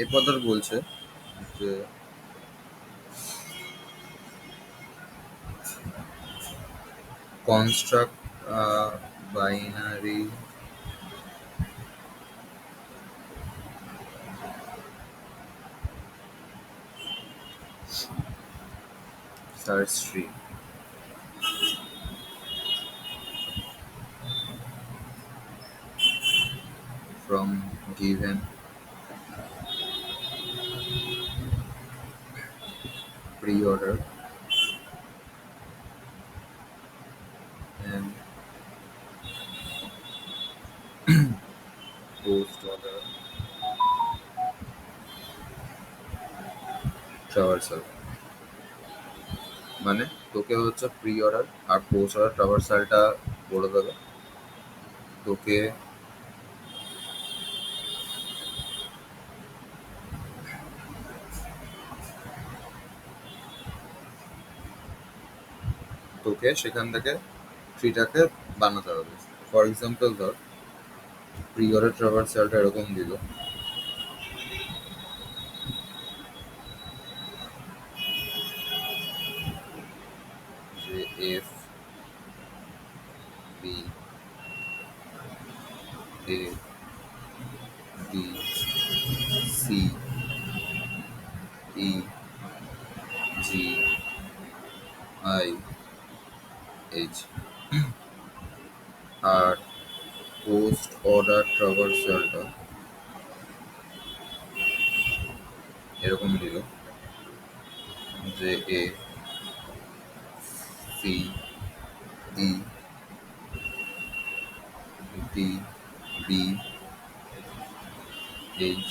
এরপর বলছে যে construct a binary search tree from given pre-order and post order traversal। মানে তোকে হচ্ছে প্রি অর্ডার আর পোস্ট অর্ডার ট্রাভার্সালটা বলে দেবে। তোকে তোকে সেখান থেকে ট্রিটাকে বানাতে হবে। ফর এক্সাম্পল ধর প্রি অর্ডার ট্রাভার্সালটা এরকম দিল যে F B A B C E G I H. আর পোস্ট অর্ডার ট্রাভার্সালটা এরকম দিল যে A C E D B H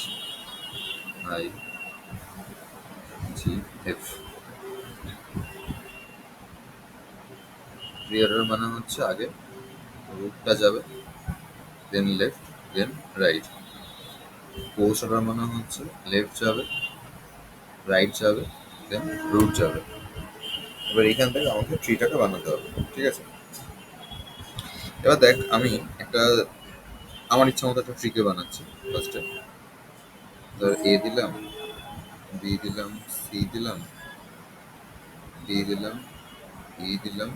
I G F. Pre order মানে হচ্ছে আগে রুটটা যাবে, then left, then right. Post order মানে হচ্ছে লেফট যাবে, রাইট যাবে, দেন রুট যাবে। এবার এখান থেকে আমাকে ট্রিটাকে বানাতে হবে, ঠিক আছে? এবার দেখ আমি একটা আমার ইচ্ছা মতো একটা ট্রিকে বানাচ্ছি। ফার্স্টে ধর এ দিলাম, বি দিলাম, সি দিলাম, ডি দিলাম, ই দিলাম,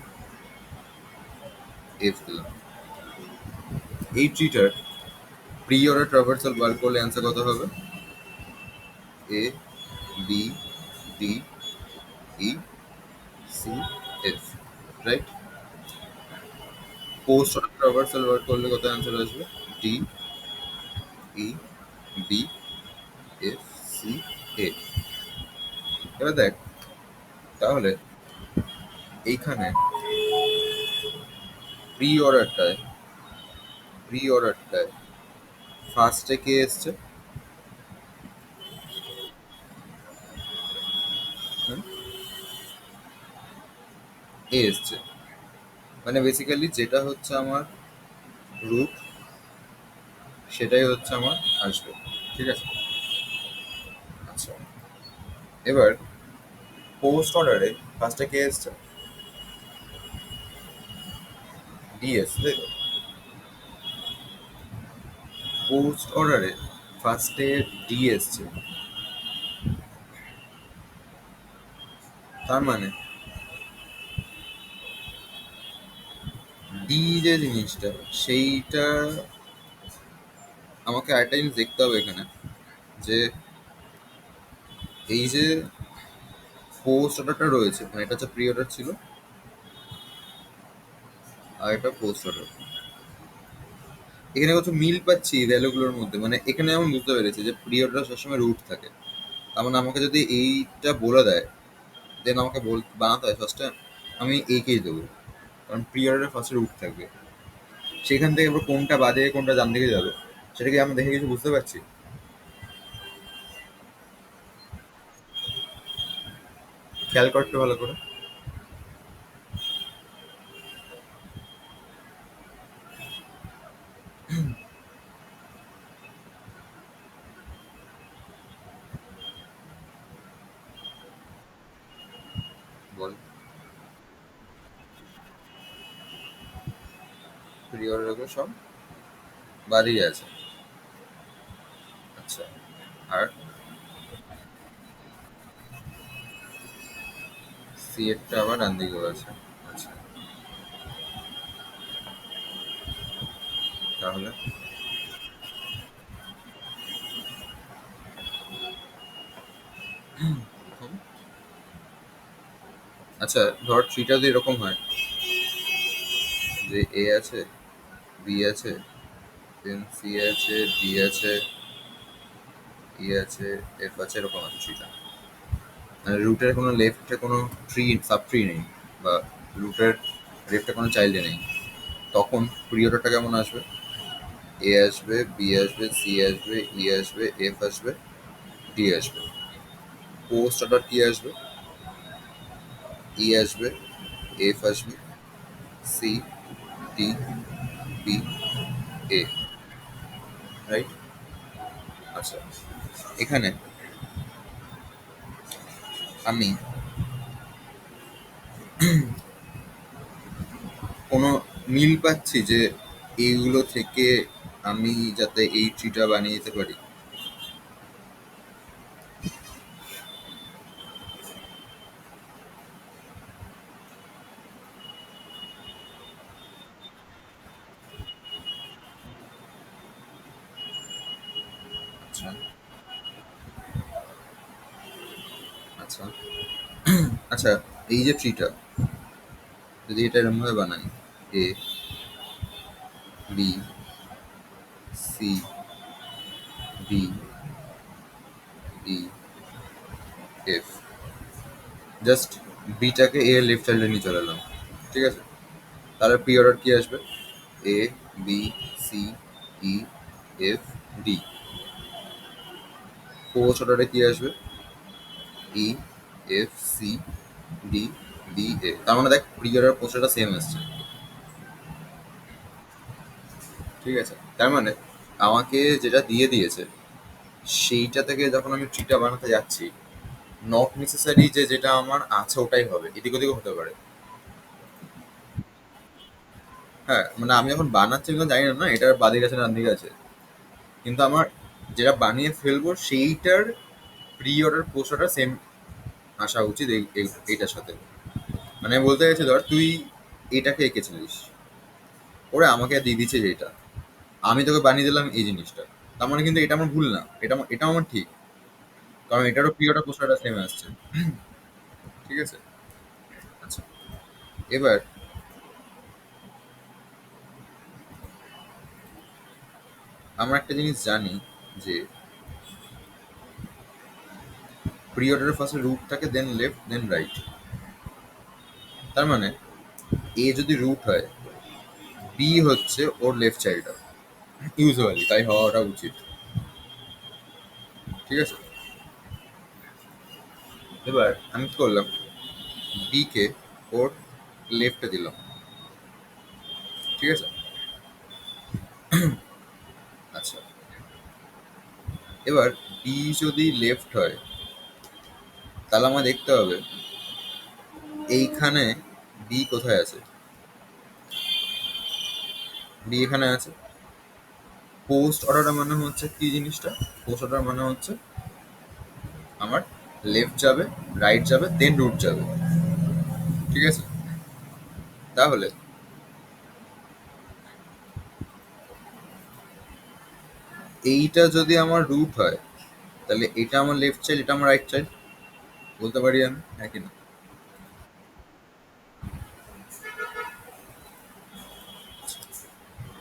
এফ দিলাম। এই ট্রিটার প্রি অর্ডার ট্রাভার্সাল বার করলে অ্যান্সার কত হবে? A B D E C F, right? Post order traversal বার করলে কত অ্যান্সার আসবে? D E B F C A. এবার দেখ তাহলে এইখানে প্রি অর্ডারটায় ফার্স্টে কে এসছে? এ এসছে। মানে বেসিক্যালি যেটা হচ্ছে আমার রুট সেটাই হচ্ছে আমার আসবে, ঠিক আছে? আচ্ছা, এবার পোস্ট অর্ডারে ফার্স্টে কে এসছে? ডি এসছে, তাই তো? পোস্ট অর্ডারে ফার্স্টে ডি এসছে, তার মানে ডি যে জিনিসটা সেইটা আমাকে আরেকটা জিনিস দেখতে হবে এখানে, যে এই যে পোস্ট অর্ডারটা রয়েছে মানে এটা হচ্ছে প্রি অর্ডার ছিল আর এটা পোস্ট অর্ডার। এখানে কত মিল পাচ্ছি ভ্যালুগুলোর মধ্যে, মানে এখানে আমি বুঝতে পেরেছি যে প্রি অর্ডার সবসময় রুট থাকে। তার মানে আমাকে যদি এইটা বলে দেয় দেন আমাকে বানাতে হয় ফার্স্টে আমি এইকেই দেবো, কারণ প্রি অর্ডারের ফার্স্টে রুট থাকবে। সেখান থেকে এবার কোনটা বাদে কোনটা ডান দিকে যাবে সেটাকে আমি দেখে কিছু বুঝতে পারছি। খেয়াল করতে ভালো করে। বল। প্রি অর্ডার সব বাদই আছে। আচ্ছা, আর সি এরটা আবার ডান দিকেও আছে। আচ্ছা, তাহলে প্রথম, আচ্ছা ধর ট্রিটা যদি এরকম হয় যে এ আছে, বি আছে, দেন সি আছে, ডি আছে, ই আছে, এফ আছে, এরকম আছে ট্রিটা, মানে রুটের কোনো লেফটে কোনো ট্রি সাব ট্রি নেই, বা রুটের লেফটে কোনো চাইল্ডে নেই, তখন পিরিয়ডটা কেমন আসবে? এ আসবে, বি আসবে, সি আসবে, ই আসবে, এফ আসবে, ডি আসবে। পোস্ট অর্ডার কি আসবে? ই আসবে, এফ আসবে, সি, ডি, বি, এ, রাইট? আচ্ছা, এখানে আমি কোনো মিল পাচ্ছি যে এইগুলো থেকে আমি যাতে এই ট্রিটা বানিয়ে দিতে পারি? আচ্ছা, আচ্ছা, আচ্ছা, এই যে ট্রিটা, যদি এটা এরকম ভাবে বানাই, এ, বি, সি, ডি, ই, এফ, জাস্ট বিটাকে এ লেফট চাইল্ডে নিয়ে চলে এলাম, ঠিক আছে? তাহলে প্রি অর্ডার কি আসবে? এ, বি, সি, ই, এফ, ডি। পোস্ট অর্ডারে কি আসবে? ই, এফ, সি, ডি, বি, এ। তার মানে দেখ pre order post order same আসছে, ঠিক আছে? তার মানে আমাকে যেটা দিয়ে দিয়েছে সেইটা থেকে যখন আমি ট্রিটা বানাতে যাচ্ছি, নট নেসেসারি যে যেটা আমার আছে ওটাই হবে, এদিক ওদিকও হতে পারে। হ্যাঁ, মানে আমি যখন বানাচ্ছি আমি তো জানি না না এটার বাদিক আছে না ডান দিকে আছে, কিন্তু আমার যেটা বানিয়ে ফেলবো সেইটার pre order post order same আসা উচিত এইটার সাথে। মানে আমি বলতে গেছি ধর তুই এটাকে এঁকেছিলিস, ওরা আমাকে দিয়ে দিচ্ছে যেটা, আমি তোকে বানিয়ে দিলাম এই জিনিসটা, তার মানে কিন্তু এটা আমার ভুল না, এটা আমার ঠিক, কারণ এটারও pre order post order same আসছে, ঠিক আছে? আচ্ছা, এবার আমরা একটা জিনিস জানি যে প্রি অর্ডারের ফার্স্টে রুট থাকে, দেন লেফট, দেন রাইট। তার মানে এ যদি রুট হয়, বি হচ্ছে ওর লেফট চাইল্ডটা, ইউজুয়ালি তাই হওয়াটা উচিত, ঠিক আছে? এবার আমি কি করলাম, বি কে ওর লেফটে দিলাম, ঠিক আছে? আচ্ছা, এবার বি যদি লেফট হয় তাহলে আমার দেখতে হবে এইখানে বি কোথায় আছে। বি এখানে আছে। পোস্ট অর্ডার মানে হচ্ছে কি জিনিসটা? পোস্ট অর্ডার মানে হচ্ছে আমার লেফট যাবে, রাইট যাবে, দেন রুট যাবে, ঠিক আছে? তাহলে এইটা যদি আমার রুট হয় তাহলে এটা আমার লেফট চাইল্ড, এটা আমার রাইট চাইল্ড, বলতে পারি আমি, হ্যাঁ কি না?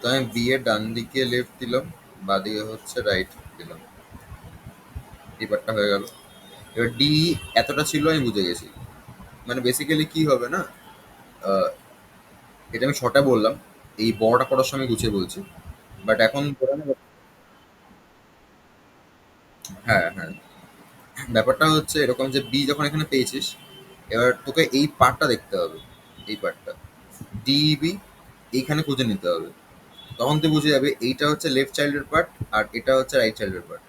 তো আমি বি এর ডান দিকে লেফট দিলাম, বাঁ দিকে হচ্ছে রাইট দিলাম, এই পার্টটা হয়ে গেল। এবার ডি এতটা ছিল আমি বুঝে গেছি, মানে বেসিক্যালি কি হবে না, আহ, এটা আমি শর্টে বললাম, এই বড়টা করার সময় গুছিয়ে বলছি, বাট এখন হ্যাঁ, হ্যাঁ, ব্যাপারটা হচ্ছে এরকম যে বি যখন এখানে পেয়েছিস, এবার তোকে এই পার্টটা দেখতে হবে, এই পার্টটা ডিবি এইখানে খুঁজে নিতে হবে, তখন তুই বুঝে যাবে এইটা হচ্ছে লেফট চাইল্ডের পার্ট আর এটা হচ্ছে রাইট চাইল্ডের পার্ট,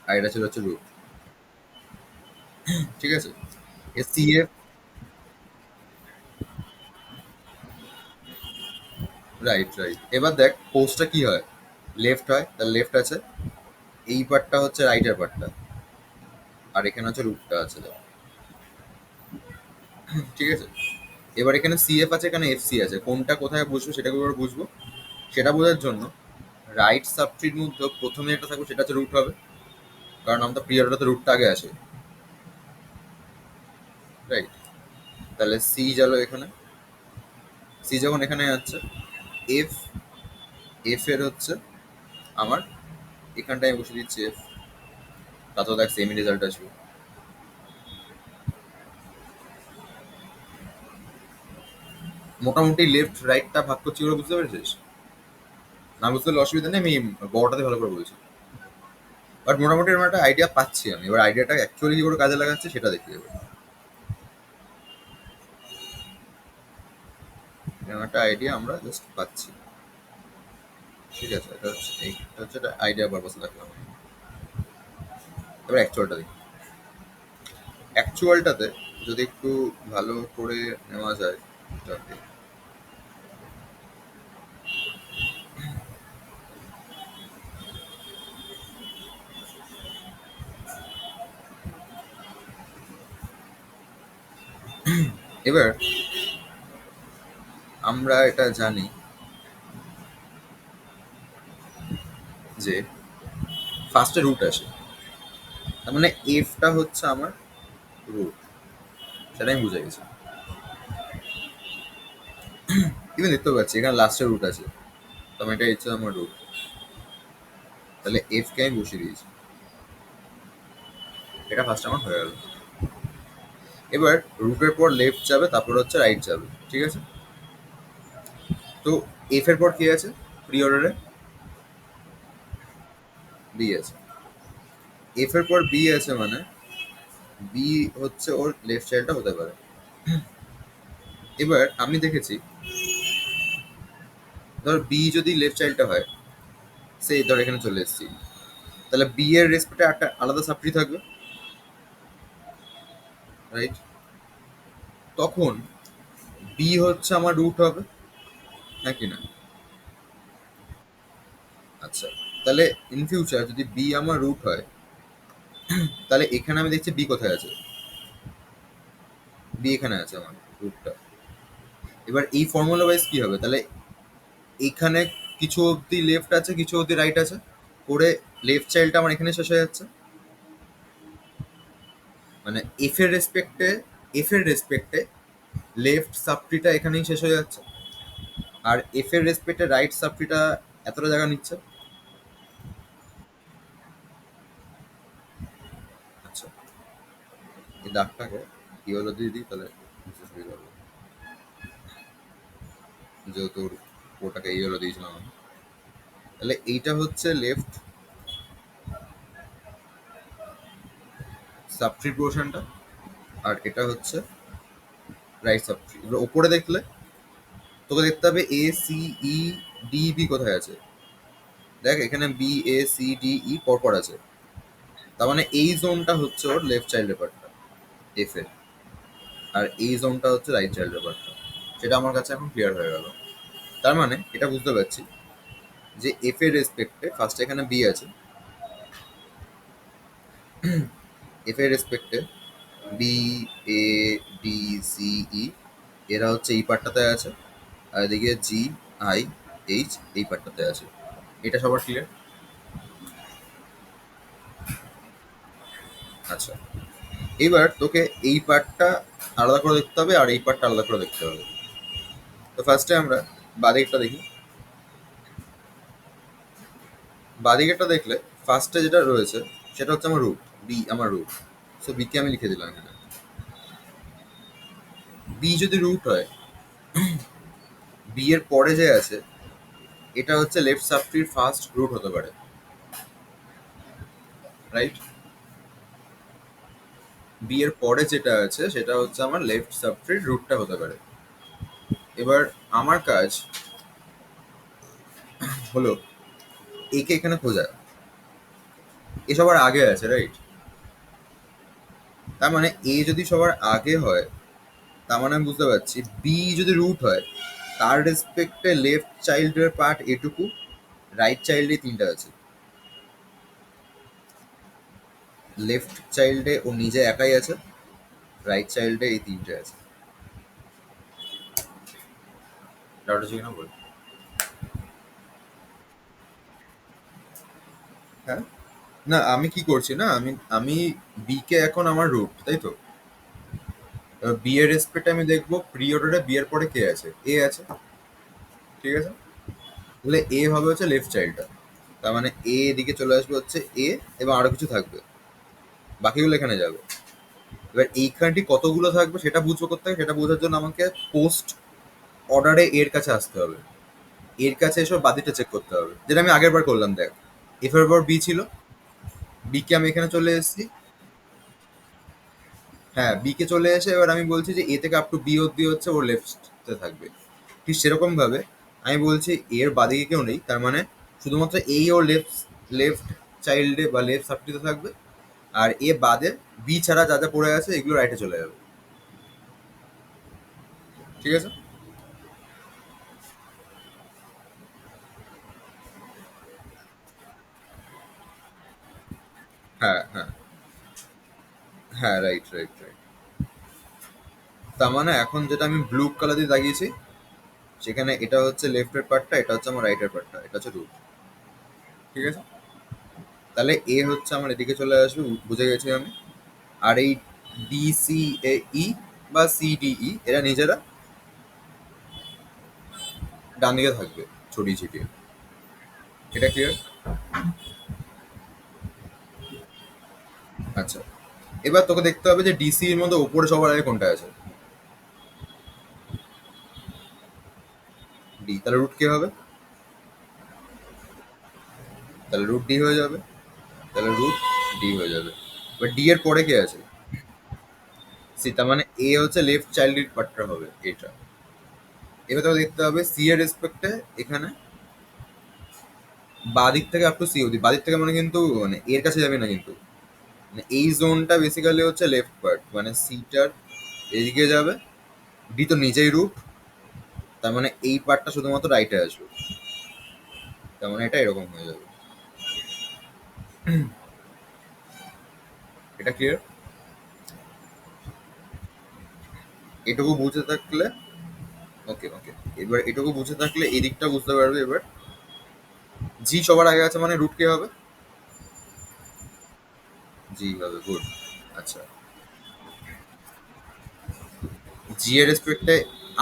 আর এটা ছিল হচ্ছে রুট, ঠিক আছে? C F, right, right. এবার দেখ পোস্টটা কি হয়, লেফট হয়, তার লেফট আছে, এই পার্টটা হচ্ছে রাইটের পার্টটা, আর এখানে হচ্ছে রুটটা আছে দেখ। ঠিক আছে? এবার এখানে সিএফ আছে, এখানে এফসি আছে, কোনটা কোথায় বসবে সেটা করে বুঝবো। সেটা বোঝার জন্য রাইট সাবট্রির মধ্যে প্রথমে একটা থাকবে, সেটা হচ্ছে রুট হবে, কারণ আমাদের পিরিয়ডটাতে রুটটা আগে আসে, রাইট? তাহলে সি গেল এখানে, সি যখন এখানে যাচ্ছে, এফ, এফ এর হচ্ছে আমার এখানটায় আমি বসে দিচ্ছি এফ, তাতেও দেখ সেম রেজাল্ট আসবে। মোটামুটি লেফট রাইটটা ভাগ করছি ওরা, বুঝতে পেরেছিস? না বুঝতে পারলে অসুবিধা নেই, আমি বড়টাতে ভালো করে বলছি। বাট মোটামুটি এরকম একটা আইডিয়া পাচ্ছি আমি, এবার আইডিয়াটা অ্যাকচুয়ালি কি করে কাজে লাগাচ্ছে সেটা দেখতে হবে। এরকম একটা আইডিয়া আমরা জাস্ট পাচ্ছি, ঠিক আছে? এটা হচ্ছে এইটা হচ্ছে একটা আইডিয়া পারপাসে রাখলাম। এবার অ্যাকচুয়ালটা দেখি। অ্যাকচুয়ালটাতে যদি একটু ভালো করে নেওয়া যায় এটাকে, এবার আমরা এটা জানি যে ফার্স্টে রুট আসে, তার মানে এফটা হচ্ছে আমার রুট, সেটা আমি বুঝে গেছি। ইভেন দেখতে পাচ্ছি এখানে লাস্টে রুট আছে, তো আমি এটা ইচ্ছে আমার রুট, তাহলে এফ কে আমি বসিয়ে দিয়েছি। এটা ফার্স্ট আমার হয়ে গেল। এবার রুটের পর লেফট যাবে, তারপর হচ্ছে রাইট যাবে, ঠিক আছে? তো এফ এর পর কি আছে প্রি অর্ডারে? বি আছে। এফ এর পর বি আছে মানে বি হচ্ছে ওর লেফট চাইল্ডটা হতে পারে। এবার আমি দেখেছি, ধর বি যদি লেফট চাইল্ডটা হয়, সেই ধর এখানে চলে এসেছি, তাহলে বি এর রেসপেক্টে একটা আলাদা সাবট্রি থাকবে, রাইট? তখন বি হচ্ছে আমার রুট হবে, হ্যাঁ কি না? আচ্ছা, তাহলে ইন ফিউচার যদি বি আমার রুট হয়, তাহলে এখানে আমি দেখছি বি কোথায় আছে, বি এখানে আছে আমার রুটটা। এবার এই ফর্মুলা ওয়াইজ কি হবে তাহলে, এখানে কিছু অবধি লেফট আছে, কিছু অবধি রাইট আছে, করে লেফট চাইল্ডটা আমার এখানে শেষ হয়ে যাচ্ছে, মানে এফ এর রেসপেক্টে লেফট সাবট্রিটা এখানেই শেষ হয়ে যাচ্ছে, আর এফ এর রেসপেক্টে রাইট সাবট্রিটা এতটা জায়গা নিচ্ছে। আচ্ছা, এই দাগটাকে কি হলো দিয়ে দিই, তাহলে বুঝতে সুবিধা হবে, যেহেতু ওটাকে এই হলো দিয়েছিলাম আমি। তাহলে এইটা হচ্ছে লেফট সাবট্রি পোর্শনটা, আর এটা হচ্ছে রাইট সাবট্রি। এবার ওপরে দেখলে তোকে দেখতে হবে A C E D B কোথায় আছে। দেখ এখানে B A C D E পরপর আছে, তার মানে এই জোনটা হচ্ছে ওর লেফট চাইল্ডের পার্টটা, এফ এর, আর এই জোনটা হচ্ছে রাইট চাইল্ডের পার্টটা। সেটা আমার কাছে এখন ক্লিয়ার হয়ে গেল। তার মানে এটা বুঝতে পারছি যে এফ এর রেসপেক্টে ফার্স্ট এখানে বি আছে, এফ এর রেসপেক্টে B A D C E এরা হচ্ছে এই পার্টটাতে আছে, আর এদিকে জি আই এইচ এই পার্টটাতে আছে। এটা সবার ক্লিয়ার? আচ্ছা, এবার তোকে এই পার্টটা আলাদা করে দেখতে হবে, আর এই পার্টটা আলাদা করে দেখতে হবে। তো ফার্স্টে আমরা বাদিকটা দেখি। বাদিকেরটা দেখলে ফার্স্টে যেটা রয়েছে সেটা হচ্ছে আমার রুট, বি আমার রুট। সো বিকে আমি লিখে দিলাম এখানে। বি যদি রুট হয়, বি এর পরে যে আছে এটা হচ্ছে লেফট সাবট্রির ফার্স্ট রুট হতে পারে, রাইট? বি এর পরে যেটা আছে সেটা হচ্ছে আমার লেফট সাবট্রির রুটটা হতে পারে। এবার আমার কাজ হলো একে এখানে খোঁজা, এ সবার আগে আছে, রাইট? তার মানে এ যদি সবার আগে হয়, তার মানে আমি বুঝতে পারছি বি যদি রুট হয়, তার রেসপেক্টে লেফট চাইল্ডের পার্ট এটুকু, রাইট চাইল্ডে তিনটা আছে। লেফট চাইল্ডে ও নিজে একাই আছে, রাইট চাইল্ডে এই তিনটে আছে। ডাউট আছে কিনা বল। হ্যাঁ, না আমি কি করছি না, আমি বি কে এখন আমার রুট, তাই তো। বি এর রেসপেক্টে আমি দেখবো প্রি অর্ডারে বি এর পরে কে আছে, এ আছে, ঠিক আছে। তাহলে এ হবে হচ্ছে লেফট চাইল্ডটা, তার মানে এ এদিকে চলে আসবে হচ্ছে এ, এবং আরো কিছু থাকবে, বাকিগুলো এখানে যাবে। এবার এইখানটি কতগুলো থাকবে সেটা বুঝবো করতে হবে, সেটা বোঝার জন্য আমাকে পোস্ট অর্ডারে এর কাছে আসতে হবে, এর কাছে এসব বাদিটা চেক করতে হবে, যেটা আমি আগের বার করলাম। দেখ, এফ এর পর বি ছিল, বি কে আমি এখানে চলে এসেছি। হ্যাঁ, বি কে চলে এসে এবার আমি বলছি যে এ থেকে আপ টু বি অব্দি হচ্ছে ওর লেফটে থাকবে। ঠিক সেরকম ভাবে আমি বলছি এর বাদিকে কেউ নেই, তার মানে শুধুমাত্র এই ওর লেফট লেফট চাইল্ডে বা লেফট সাবটিতে থাকবে, আর এ বাদে বি ছাড়া যা যা পড়ে আছে এগুলো রাইটে চলে যাবে, ঠিক আছে। হ্যাঁ হ্যাঁ হ্যাঁ, রাইট রাইট রাইট। তার মানে এখন যেটা আমি ব্লু কালার দিয়ে দাগিয়েছি, সেখানে এটা হচ্ছে লেফটের পার্টটা, এটা হচ্ছে আমার রাইটের পার্টটা, এটা হচ্ছে রুট, ঠিক আছে। তাহলে এ হচ্ছে আমার এদিকে চলে আসবে, বুঝে গেছি আমি। আর এই ডি সি এ ই বা সি ডি ই এরা নিজেরা ডান দিকে থাকবে, ছড়িয়ে ছিটিয়ে। এটা ক্লিয়ার? আচ্ছা, এবার তোকে দেখতে হবে যে ডিসি এর মধ্যে উপরে সবার আগে কোনটা আছে। ডি, তাহলে রুট কে হবে? তাহলে রুট ডি হয়ে যাবে, তাহলে রুট ডি হয়ে যাবে। এবার ডি এর পরে কে আছে? সি, তার মানে এ হচ্ছে লেফট চাইল্ডের পার্টটা হবে এটা। এবার তোকে দেখতে হবে সি এর রেসপেক্টে এখানে বাঁ দিক থেকে আপ টু সি অবধি, বাঁ দিক থেকে মানে কিন্তু মানে এর কাছে যাবে না কিন্তু, মানে এই জোনটা বেসিক্যালি হচ্ছে লেফট পার্ট, মানে সিটার এদিকে যাবে, ডি তো নিজেই রুট, তার মানে এই পার্টটা শুধুমাত্র রাইটে আসবে, তার মানে এটা এরকম হয়ে যাবে। এটা ক্লিয়ার? এটুকু বুঝে থাকলে, ওকে ওকে, এবার এটুকু বুঝে থাকলে এই দিকটা বুঝতে পারবে। এবার জি সবার আগে আছে মানে রুট কে হবে? জি হবে, গুড। আচ্ছা, জি এর রেসপেক্টে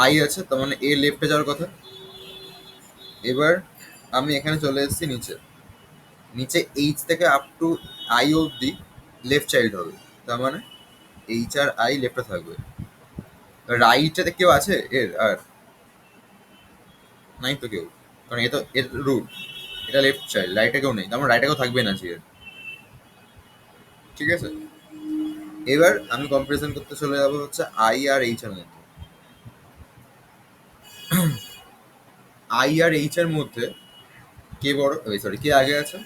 আই আছে, তার মানে এ লেফটে যাওয়ার কথা। এবার আমি এখানে চলে এসেছি নিচে, নিচে এইচ থেকে আপ টু আই অবধি লেফট চাইল্ড হবে, তার মানে এইচ আর আই লেফটে থাকবে। রাইটে কেউ আছে এর আর? নাই তো কেউ, কারণ এ তো এর রুট, এটা লেফট চাইল্ড, রাইটে কেউ নেই, তার মানে রাইটে কেউ থাকবে না জি এর, ঠিক আছে। এবার আমি কম্পারিজন করতে চলে যাবো হচ্ছে আই আর এইচ এর মধ্যে। আই আর এইচ এর মধ্যে কে বড়, সরি কে আগে আছে?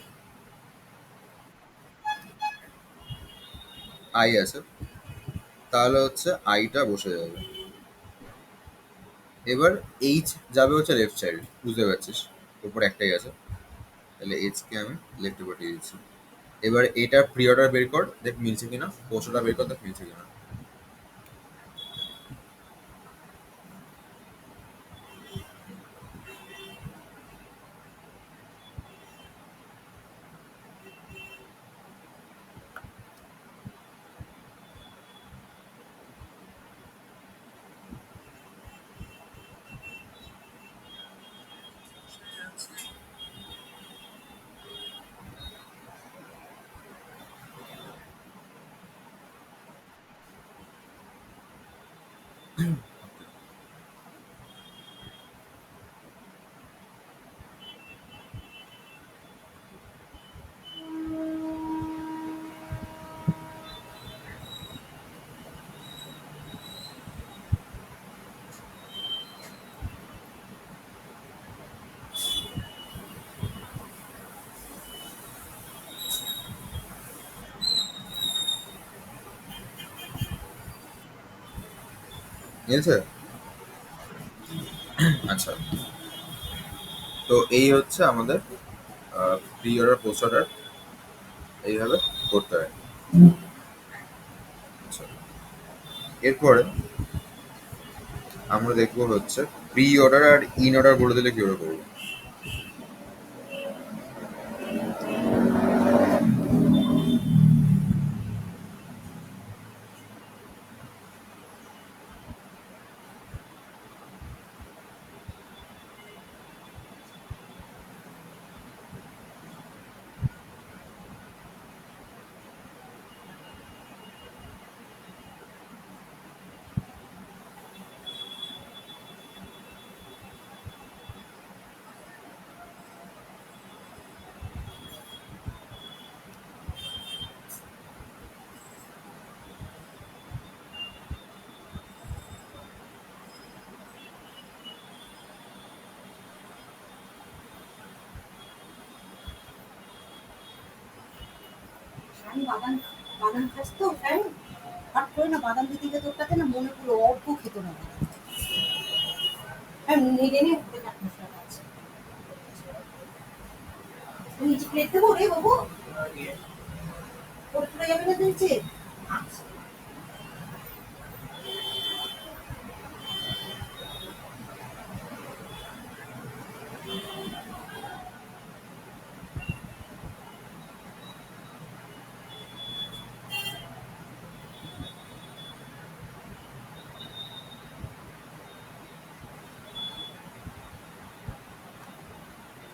আই আছে, তাহলে হচ্ছে আইটা বসে যাবে। এবার এইচ যাবে হচ্ছে লেফট সাইড, বুঝতে পারছিস, উপর একটাই আছে, তাহলে এইচ কে আমি লেফটে পাঠিয়ে দিচ্ছি। এবার এটা প্রি অর্ডার বের কর, দেখ মিলছে কিনা, পোস্টটা বের কর, দেখ মিলছে কিনা। মিলছে? আচ্ছা, তো এই হচ্ছে আমাদের প্রি অর্ডার পোস্ট অর্ডার, এইভাবে করতে হয়। আচ্ছা, এরপরে আমরা দেখবো হচ্ছে প্রি অর্ডার আর ইন অর্ডার বলে দিলে কিভাবে করবো? আমি বাদাম বাদাম খাস তো তাই হট করে না বাদাম দিতে গিয়ে তোর কাছে না মনে করলো অল্প খেত না বাদাম। হ্যাঁ নিজে নিয়ে উঠতে চাট মশলা আছে নিচে প্লেট দেবো রে বাবু ওর পড়ে যাবে না নিচে আচ্ছা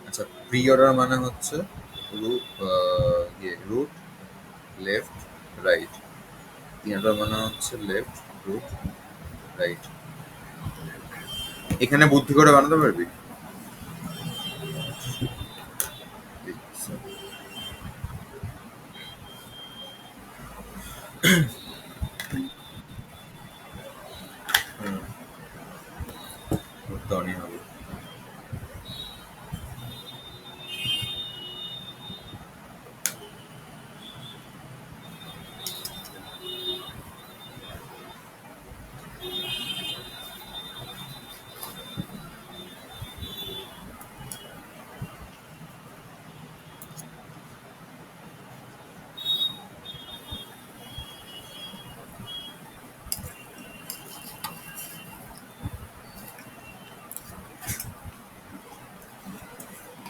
আচ্ছা, প্রি অর্ডার মানে হচ্ছে root, left, right. In order মানে হচ্ছে লেফট, রুট, রাইট। এখানে বুদ্ধি করে বানাতে পারবি? আচ্ছা, হুম, করতে অনেক হবে।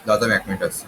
দাদা আমি 1 মিনিট আসছি।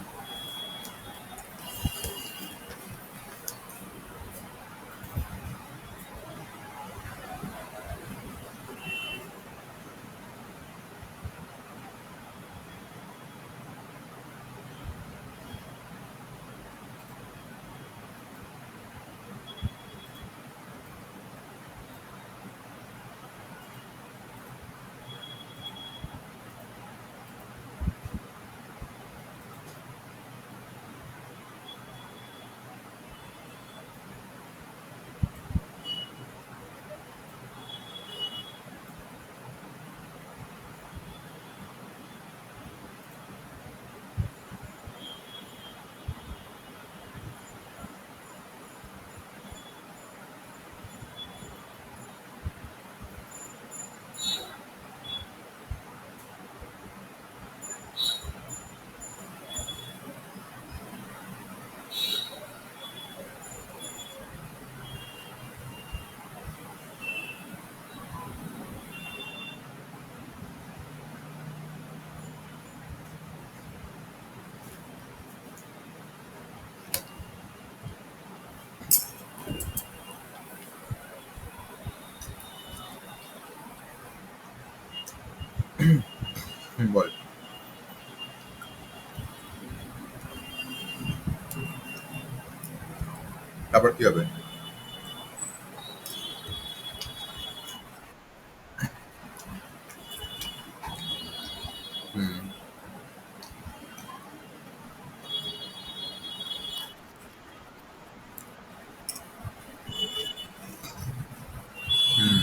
হুম, বল। তারপর কি হবে? হুম, হুম,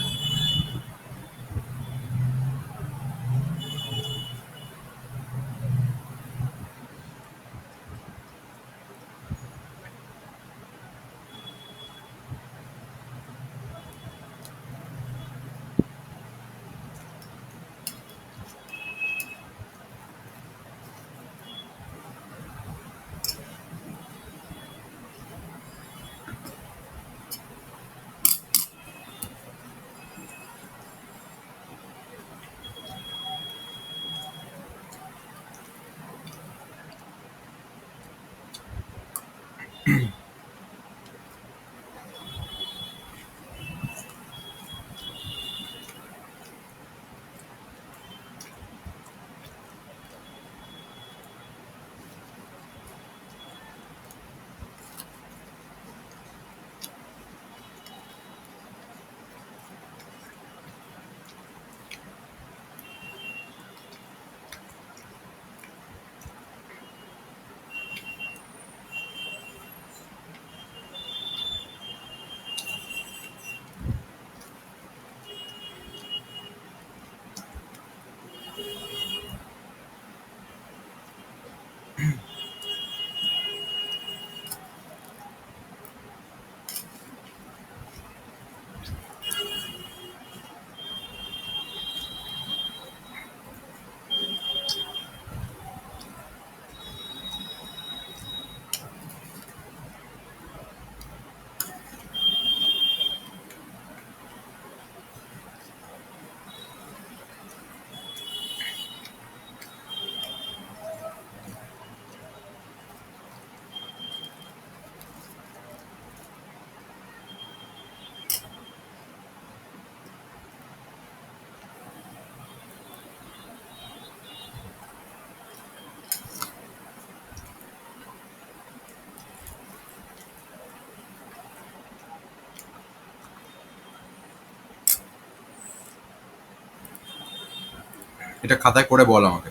এটা খাতায় করে বল আমাকে।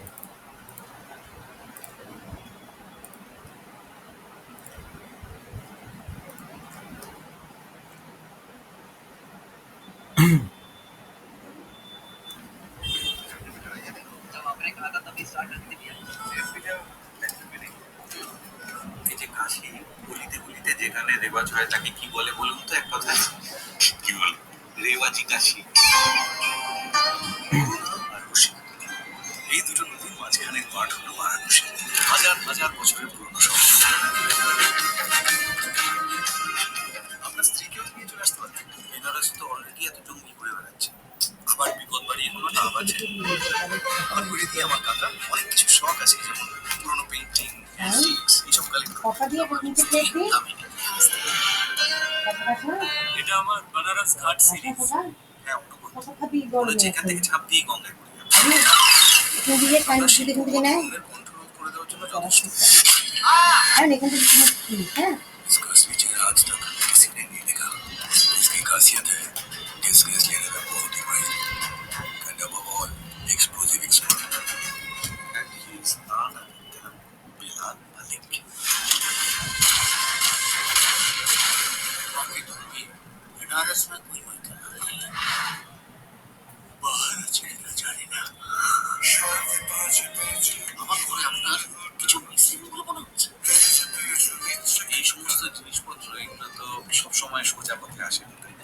এই যে কাশি গলিতে গলিতে যেখানে রেওয়াজ হয় তাকে কি বলে বলুন তো এক কথায়? কি বলে? রেওয়াজি কাশি। আর রশিদ, এই দুটো নদীর মাঝখানের মাঠ হলো বারাণসী। হাজার হাজার বছরের পুরনো শহর। আপনার স্ত্রীকেও নিয়ে চলে আসতে পারতেন। বেনারসে তো অলরেডি এত জঙ্গি ঘুরে বেড়াচ্ছে, আবার বিপদ বাড়িয়ে কোনো লাভ আছে? আমার ঘুরে দিয়ে আমার কাকা অনেক কিছু শখ আছে, যেমন পুরোনো পেন্টিং, অ্যান্টিক্স, এইসব কালেক্ট কথা দিয়ে নিচে প্লেট দিই এটা আমার বেনারস ঘাট সিরিজ। হ্যাঁ, কথা খাবি মনে হচ্ছে গরমে এখান থেকে ঝাঁপ দিয়ে গঙ্গায় পড়ে যাবে। আমি এখান দিয়ে টাইম আমরা যদি এখান থেকে নেয় শিল্পকর্মের কন্ট্রোল করে দেওয়ার জন্য যথেষ্ট। হ্যাঁ এখান থেকে হ্যাঁ इसका स्विचर आज तक किसी ने नहीं देखा। इसकी खासियत है कि गैस लेने में बहुत ही माहिर, and above all explosive expert, and he is none other Bilal Malik. बाकी तो भी बनारस में कोई मौका नहीं है, बाहर আছে কিনা জানি না। আমার ঘরে আপনার কিছু মিসিং বলে মনে হচ্ছে। এই সমস্ত জিনিসপত্র এগুলো তো সবসময় সোজা পথে আসে না, তাই না?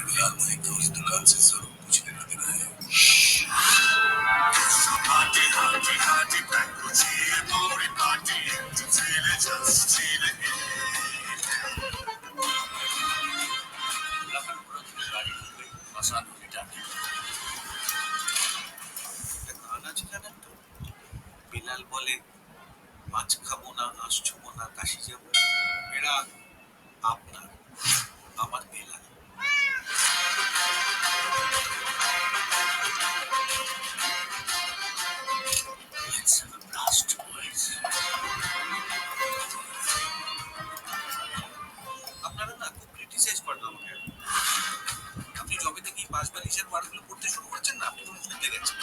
बिलाल मलिक को इस दुकान से जरूर कुछ लेना देना है। आसान हो बेटा, গান আছে জানেন তো? বিলাল বলে মাছ খাবো না, আঁশ ছুবো না, কাশি যাবো। এরা আপনার, আমার Belal. Let's have a blast, boys. আপনারা না খুব ক্রিটিসাইজ করেন আমাকে। আপনি জবে থেকে পাঁচ বালিশের ওয়ার্ডগুলো পড়তে শুরু করছেন না, আপনি কোনো ভুলে গেছেন।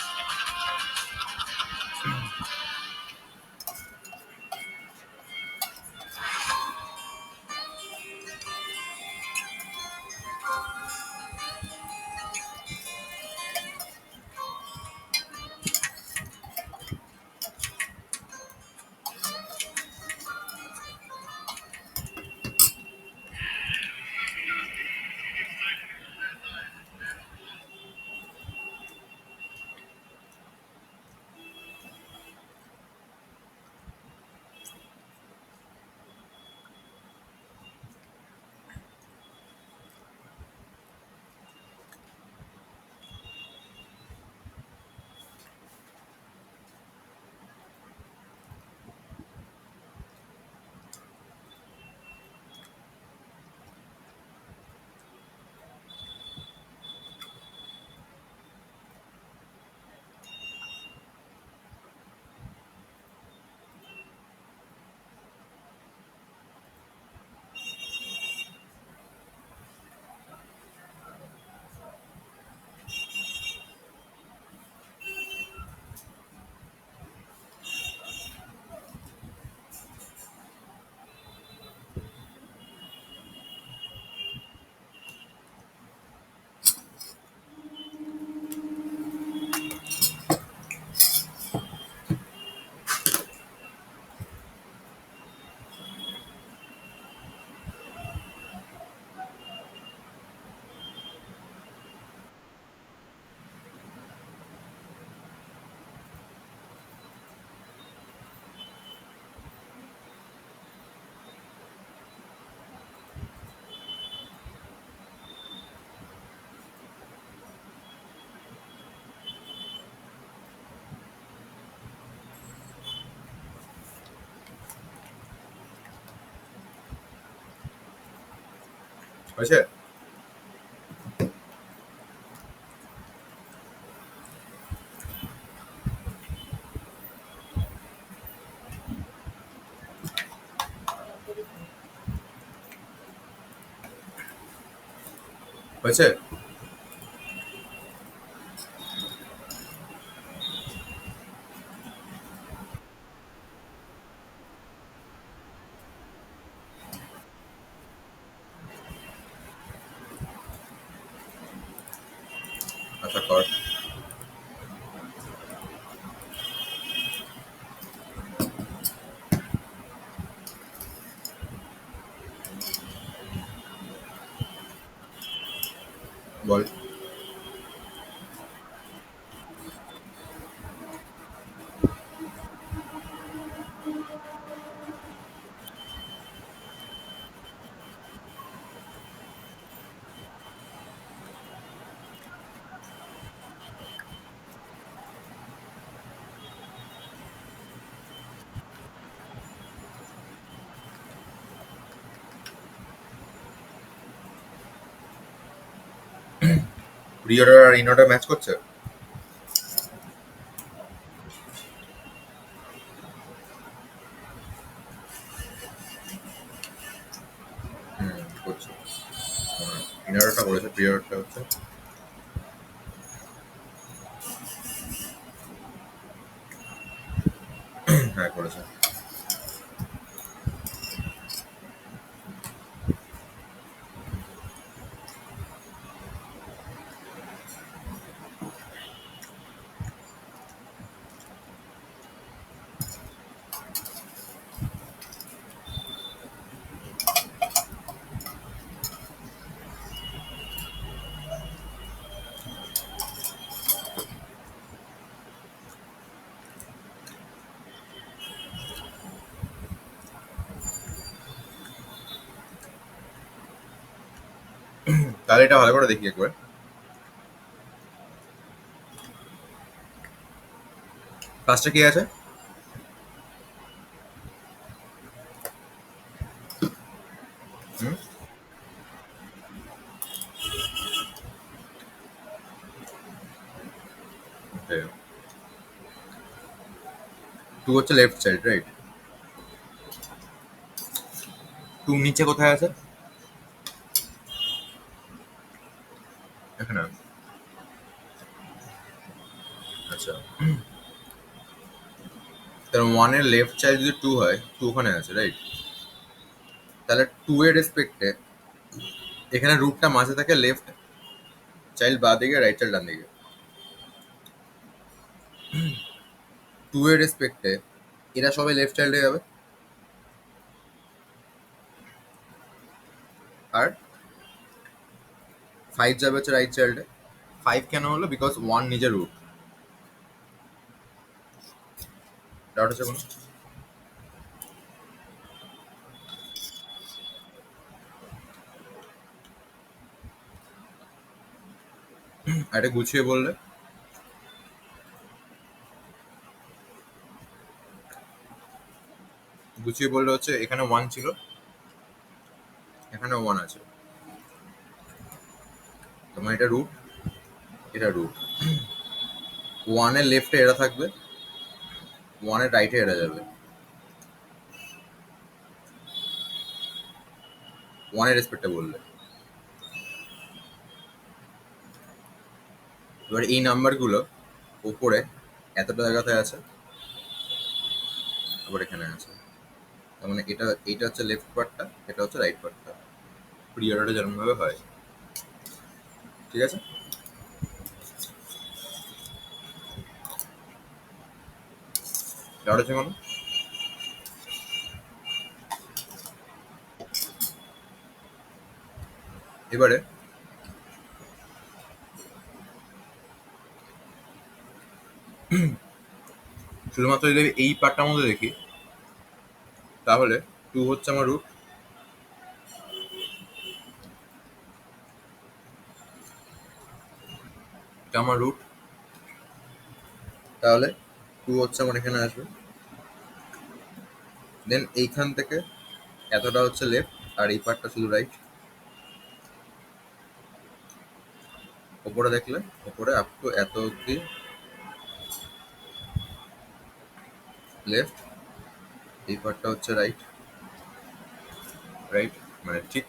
হয়েছে? হয়েছে? আচ্ছা কর। বল। প্রি অর্ডার আর ইন অর্ডার ম্যাচ করছে? হুম, করছে। ইন অর্ডারটা করেছে, প্রি অর্ডারটা হচ্ছে। হ্যাঁ করেছে। তাহলে এটা ভালো করে দেখি একবার। ফার্স্টে কি আছে? হুম, ওকে। টু হচ্ছে লেফট সাইড, রাইট? টু নিচে কোথায় আছে? এখানে। আচ্ছা, তার ওয়ানের লেফট চাইল্ড যদি টু হয়, টু ওখানে আছে, রাইট? তাহলে টু এর রেসপেক্টে এখানে রুটটা মাঝে থাকে, লেফট চাইল্ড বা দিকে, রাইট চাইল্ড ডান দিকে। টু এর রেসপেক্টে এরা সবাই লেফট চাইল্ডে যাবে, আর ফাইভ যাবে হচ্ছে রাইট চাইল্ডে। ফাইভ কেন হলো? বিকজ ওয়ান নিজের রুট। ডাউট আছে কোনো? আর এটা গুছিয়ে বললে। গুছিয়ে বললে হচ্ছে এখানে ওয়ান ছিল, এখানে ওয়ান আছে, তোমার এটা রুট, এটা রুট। ওয়ানের লেফটে এরা থাকবে, ওয়ানের রাইটে এরা যাবে। ওয়ানের রেসপেক্টে বললে। এবার এই নাম্বারগুলো উপরে এতটা জায়গাতে আছে, আবার এখানে আছে। তার মানে এটা, এইটা হচ্ছে লেফট পার্টটা, এটা হচ্ছে রাইট পার্টটা। প্রি অর্ডারটা যেরকমভাবে হয়, ঠিক আছে? ডাউট আছে কোনো? এবারে শুধুমাত্র যদি এই পার্টটার মধ্যে দেখি, তাহলে টু হচ্ছে আমার রুট, এটা আমার রুট, তাহলে টু হচ্ছে আমার এখানে আসবে। দেন এইখান থেকে এতটা হচ্ছে লেফট, আর এই পার্টটা শুধু রাইট। উপরে দেখলে উপরে আপ টু এত অব্দি লেফট, এই পার্টটা হচ্ছে রাইট, রাইট মানে ঠিক।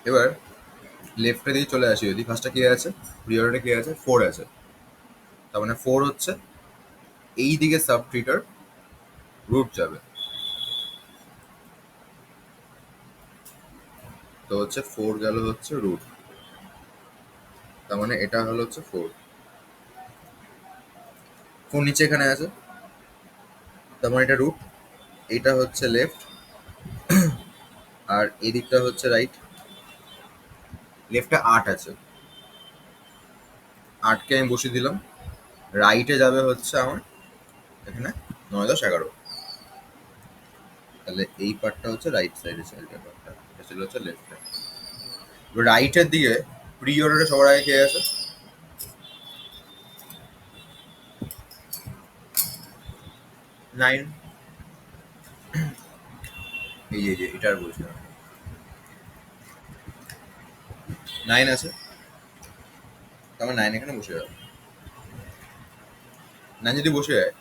এবার লেফটের দিকে চলে আসি, যদি ফার্স্টটা কি আছে, প্রিয়রিটি কি আছে, 4 আছে, তার মানে 4 হচ্ছে এই দিকে সাব ট্রিটার রুট যাবে, তো হচ্ছে 4 গেল হচ্ছে রুট, তার মানে এটা হলো হচ্ছে 4, 4 নিচে এখানে আছে, তার মানে এটা রুট, এটা হচ্ছে লেফট, আর এই দিকটা হচ্ছে রাইট। লেফটে 8 আছে, 8কে আমি বসিয়ে দিলাম, রাইটে যাবে হচ্ছে আমার এখানে 9 10 11, তাহলে এই পার্টটা হচ্ছে রাইট সাইডের সাইডের পার্টটা, এটা ছিল হচ্ছে লেফটে। রাইটের দিকে প্রি অর্ডারে সবার আগে কে আছে, 9, এই যে এটা আর বলছি না, 9 আছে, তার মানে 9 এখানে বসে যাবে। 9 যদি বসে যায়,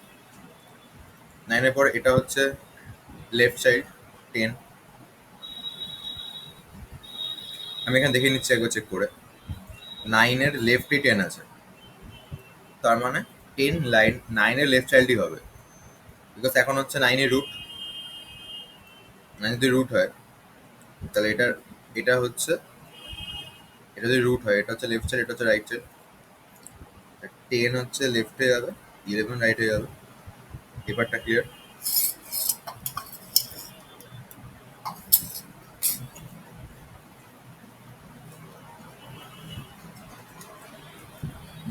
9 এর পর এটা হচ্ছে লেফট সাইড 10, আমি এখানে দেখে নিচ্ছি একবার চেক করে, 9 এর লেফটে 10 আছে, তার মানে 10 লাইন 9 এর লেফট চাইল্ডই হবে, বিকজ এখন হচ্ছে 9 এর রুট, 9 যদি রুট হয় তাহলে এটা হচ্ছে, এটা যদি রুট হয় এটা হচ্ছে লেফট সাইড, এটা হচ্ছে রাইট সাইড, 10 হচ্ছে লেফটে যাবে, 11 রাইটে যাবে, এবারটা ক্লিয়ার।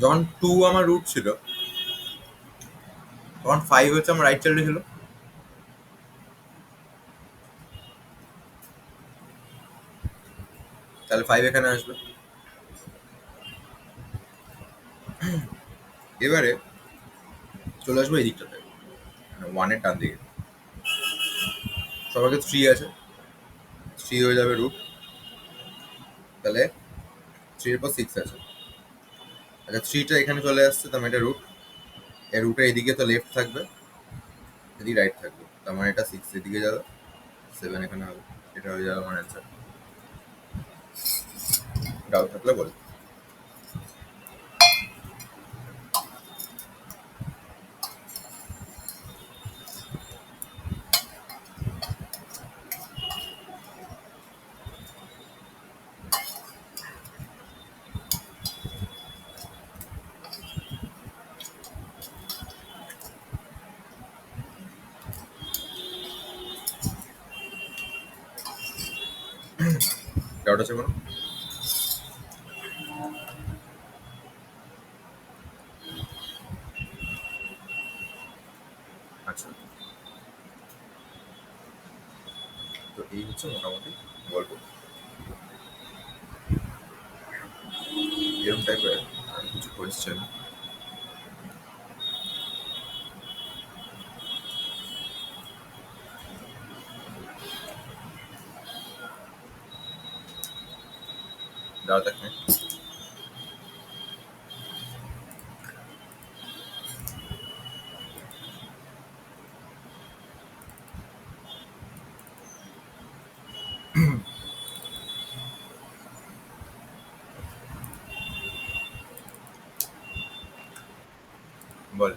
যখন 2 আমার রুট ছিল তখন 5 হচ্ছে আমার রাইট চাইল্ডে ছিল, তাহলে 5 এখানে আসবে। এবারে চলে আসবো এই দিকটাতে, মানে 1 এর ডান দিকে, সবার কাছে 3 আছে, 3 হয়ে যাবে রুট, তাহলে 3 এর পর 6 আছে, আচ্ছা 3টা এখানে চলে আসছে, তার মানে এটা রুট, এই রুটের এইদিকে তো লেফট থাকবে, এদিকে রাইট থাকবে, তার মানে এটা 6 এদিকে যাবে, 7 এখানে হবে, এটা হয়ে যাবে আমার অ্যান্সার। ডাউট থাকলে বল। ডাউট আছে কোনো? আচ্ছা, তো এই হচ্ছে মোটামুটি গল্প, এরকম টাইপের আর কিছু কোয়েশ্চেন। ডাউট থাকে, বল।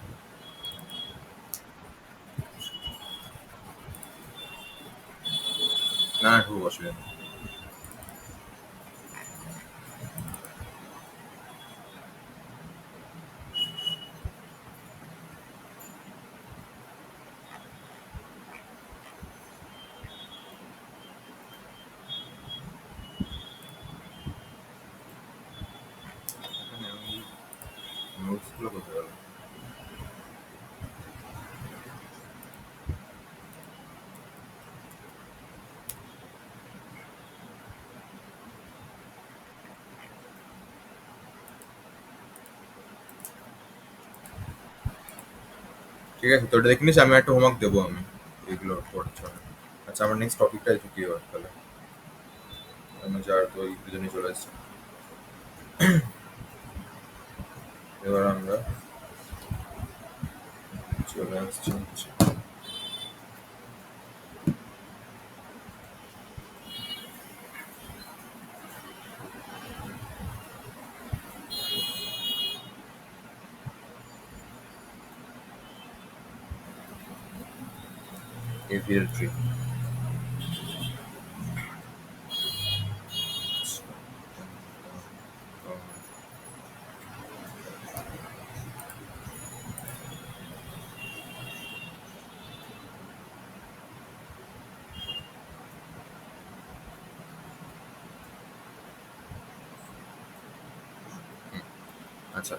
না না, খুব অসুবিধা নেই। এখানে আমি নোটসগুলো করতে পারবো। ঠিক আছে, তো ওটা দেখে নিস, আমি একটা হোমওয়ার্ক দেবো আমি এগুলো করছো। আচ্ছা, আমার নেক্সট টপিকটা একটু কি হবে তাহলে, আমি যার তো এই দুজনেই চলে এসছে। এবার আমরা চলে আসছি হচ্ছে এভিএল ট্রি। আচ্ছা,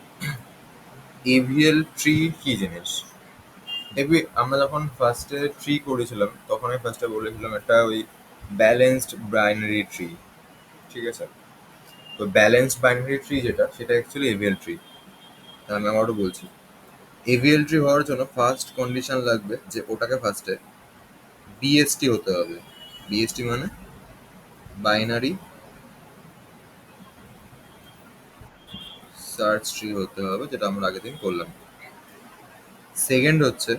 এভিএল ট্রি কি জিনিস? আমরা যখন ফার্স্টে ট্রি করেছিলাম তখন আমি ফার্স্টে বলেছিলাম একটা ওই ব্যালেন্সড বাইনারি ট্রি, ঠিক আছে? তো ব্যালেন্সড বাইনারি ট্রি যেটা, সেটা অ্যাকচুয়ালি এভিএল ট্রি। আমি আবারও বলছি, এভিএল ট্রি হওয়ার জন্য ফার্স্ট কন্ডিশন লাগবে যে ওটাকে ফার্স্টে বিএসটি হতে হবে। বিএসটি মানে বাইনারি সার্চ ট্রি হতে হবে, যেটা আমরা আগের দিন করলাম। সেকেন্ড হচ্ছে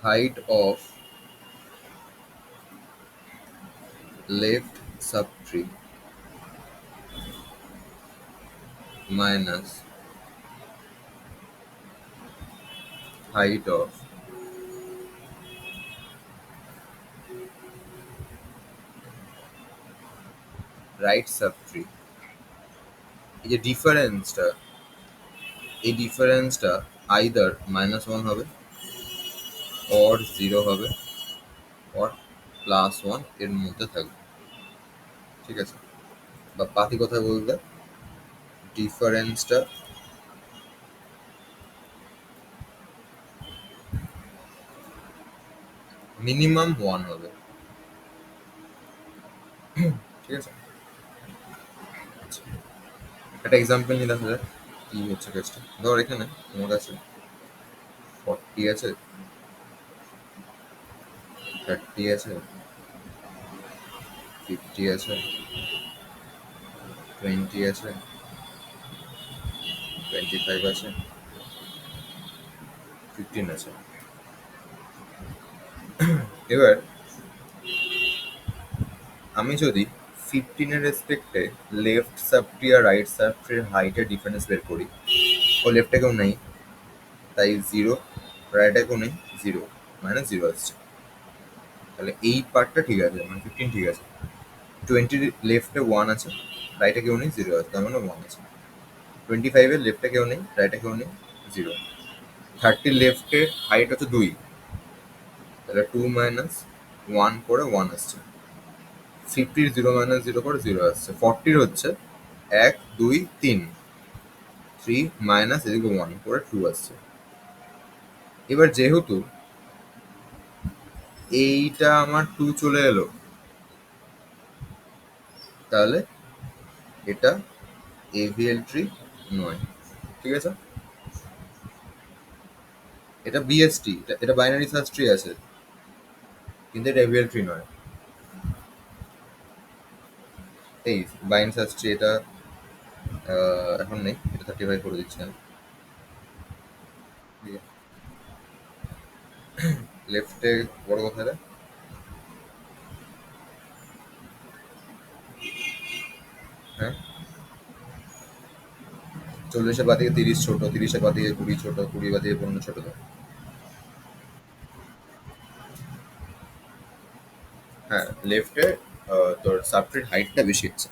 height of left sub tree minus height of right sub tree. এই যে ডিফারেন্সটা, এই ডিফারেন্সটা আইদার -1 হবে, অর 0 হবে, অর +1 এর মধ্যে থাকবে, ঠিক আছে? বা বাকি কথায় বলতে, ডিফারেন্সটা মিনিমাম 1 হবে, ঠিক আছে? আচ্ছা, একটা এক্সাম্পল নিয়ে দেখা যায় কি হচ্ছে কেসটা। ধর এখানে তোমার কাছে 40 আছে, 30 আছে, 50 আছে, 20 আছে, 25 আছে, 15 আছে। এবার আমি যদি 15 এর রেসপেক্টে লেফট সাবট্রি আর রাইট সাবট্রির হাইটের ডিফারেন্স বের করি, ও লেফটে কেউ নেই তাই 0, রাইটে কেউ নেই 0, -0 আসছে। তাহলে এই পার্টটা ঠিক আছে, মানে 15 ঠিক আছে। 20 লেফটে 1 আছে, রাইটে কেউ নেই 0 আছে, তার মানে 1 আছে। 25 এর লেফটে কেউ নেই, রাইটে কেউ নেই 0। 30 লেফটে হাইট হচ্ছে 2, তাহলে 2 - 1 করে 1 আসছে। 50 0 - 0 করে 0 আসছে। 40 হচ্ছে 1 2 3, 3 মাইনাস এদিকে 1 করে 2 আসছে। এবার যেহেতু এইটা আমার 2 চলে এলো, তাহলে এটা এভিএল ট্রি নয়, ঠিক আছে? এটা বিএসটি, এটা বাইনারি সার্চ ট্রি আছে, কিন্তু এটা এভিএল ট্রি নয়। এই বাইনারি সার্চ ট্রি এটা এখন নেই, এটা 35 করে দিচ্ছি আমি। লেফটে বড় কথা, হ্যাঁ, 40-এর বাদ দিয়ে 30 ছোট, 30-এর বাদ দিয়ে 20 ছোট, 20 বাদ দিয়ে 15 ছোট। হ্যাঁ, লেফটে তোর সাবট্রির হাইটটা বেশি হচ্ছে,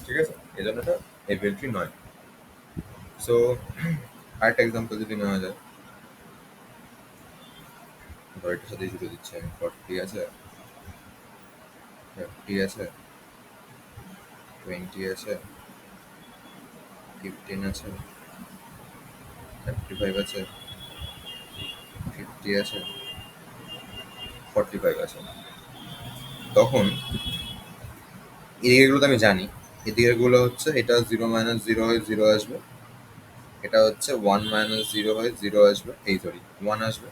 ঠিক আছে? এই জন্য এটা এভিএল ট্রি নয়। সো আরেকটা এক্সাম্পল যদি নেওয়া যায়, ধর এটার সাথে জুড়ে দিচ্ছি আমি। 40 আছে, 30 আছে, 20 আছে, 15 আছে, 35 আছে, 50 আছে, 45 আছে। তখন এদিকেগুলো তো আমি জানি, এদিকেগুলো হচ্ছে এটা 0 - 0 হয়ে 0 আসবে, এটা হচ্ছে 1 - 0 হয়ে 0 আসবে, এই সরি 1 আসবে।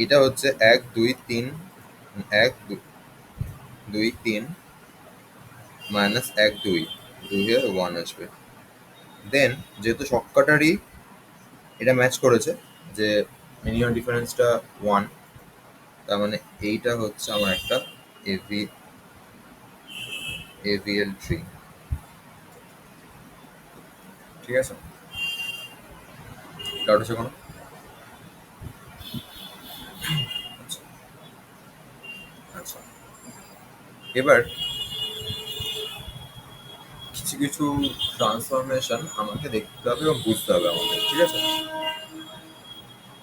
এটা হচ্ছে 1 2 3, 1 2, 2 3 মাইনাস 1 2 2 এর 1 আসবে। দেন যেহেতু সবকটারই এটা ম্যাচ করেছে যে মিনিমাম ডিফারেন্সটা 1, তার মানে এইটা হচ্ছে আমার একটা এভিএল ট্রি। ঠিক আছে, ডাউট আছে কোনো? আচ্ছা আচ্ছা, এবার কিছু কিছু ট্রান্সফরমেশন আমাকে দেখতে হবে এবং বুঝতে হবে আমাদের। ঠিক আছে,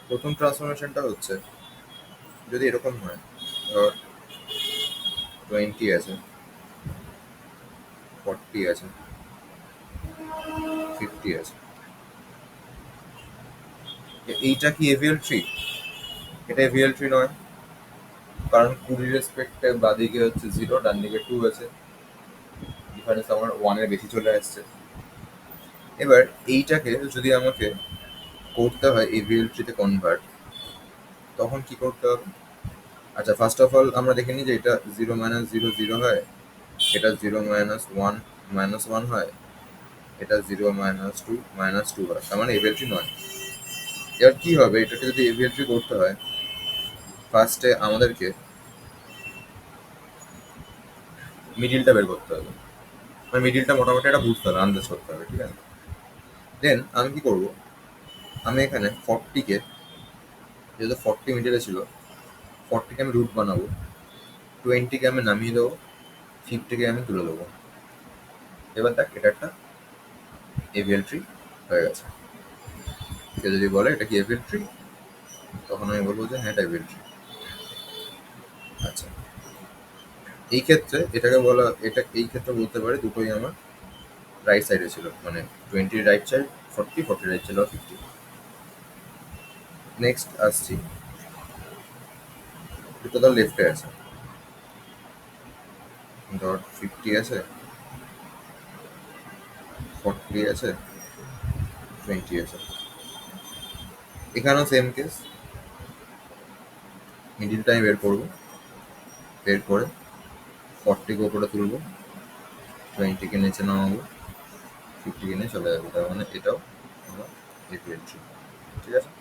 প্রথম ট্রান্সফরমেশনটা হচ্ছে যদি এরকম হয়, ধর 20 আছে, 40 আছে, 50 আছে, এইটা কি এভিএল ট্রি? এটা এভিএল ট্রি নয়, কারণ 20 রেসপেক্টে বাদিকে হচ্ছে 0, ডান দিকে 2 আছে, ডিফারেন্স আমার 1 এর বেশি চলে আসছে। এবার এইটাকে যদি আমাকে করতে হয় এভিএল ট্রিতে কনভার্ট, তখন কি করতে হবে? আচ্ছা, ফার্স্ট অফ অল আমরা দেখে নিই যে এটা 0 মাইনাস 0 0 হয়, এটা 0 মাইনাস 1 মাইনাস 1 হয়, এটা 0 মাইনাস 2 মাইনাস 2 হয়, তার মানে এভিএল ট্রি নয়। এবার কি হবে, এটাকে যদি এভিএল ট্রি করতে হয়, ফার্স্টে আমাদেরকে মিডিলটা বের করতে হবে, মানে মিডিলটা মোটামুটি একটা বুঝতে হবে, আন্দাজ করতে হবে। ঠিক আছে, দেন আমি কি করব, আমি এখানে 40কে, যেহেতু 40 মিডিলে ছিল, 40কে আমি রুট বানাবো, 20কে আমি নামিয়ে দেবো, 50কে আমি তুলে দেবো। এবার দেখ এটা একটা এভিএল ট্রি হয়ে গেছে। কেউ যদি বলে এটা কি এভিএল ট্রি, তখন আমি বলবো যে হ্যাঁ এটা এভিএল ট্রি। আচ্ছা, এই ক্ষেত্রে এটাকে বলা, এটা এই ক্ষেত্রে বলতে পারে দুটোই আমার রাইট সাইডে ছিল, মানে 20 রাইট সাইড 40, 40 রাইট ছিল 50। নেক্সট আসছি, দুটো তো লেফটে আছে, ধর 50 আছে, 40 আছে, 20 আছে। এখানেও সেম কেস, মিডিলটা আমি বের করবো, বের করে 40কে ওপরে তুলবো, 20কে নিচে নামাবো, 50কে নিয়ে চলে যাবে, তার মানে এটাও আমার এপিএল ট্রি। ঠিক আছে,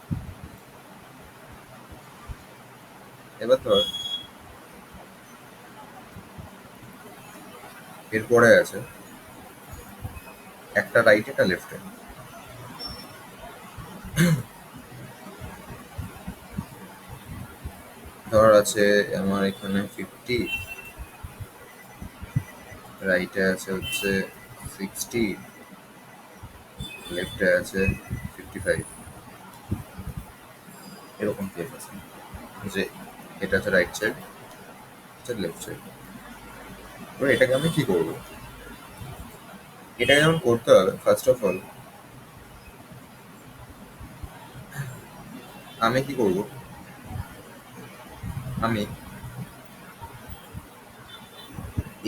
এবার ধর এরপরে আছে একটা রাইট একটা লেফটে। ধর আছে আমার এখানে 50, রাইটে আছে হচ্ছে 60, লেফটে আছে 55। এরকম কেস আছে যে এটা হচ্ছে রাইট সাইড, হচ্ছে লেফট সাইড। এবার এটাকে আমি কি করবো, এটাকে যেমন করতে হবে, ফার্স্ট অফ অল আমি কি করব, আমি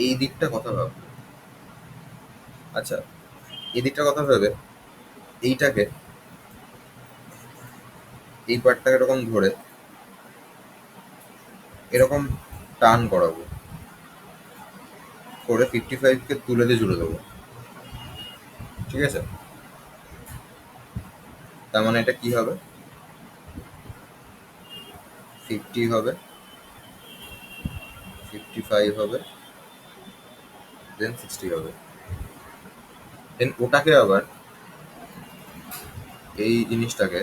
এই দিকটা কথা ভাববো। আচ্ছা, এই দিকটা কথা ভেবে এইটাকে, এই পার্টটাকে এরকম ধরে এরকম টান করাবো, করে 55কে তুলে দিয়ে জুড়ে দেবো। ঠিক আছে, তার মানে এটা কি হবে, 50 হবে, 55 হবে, দেন 60 হবে। দেন ওটাকে আবার, এই জিনিসটাকে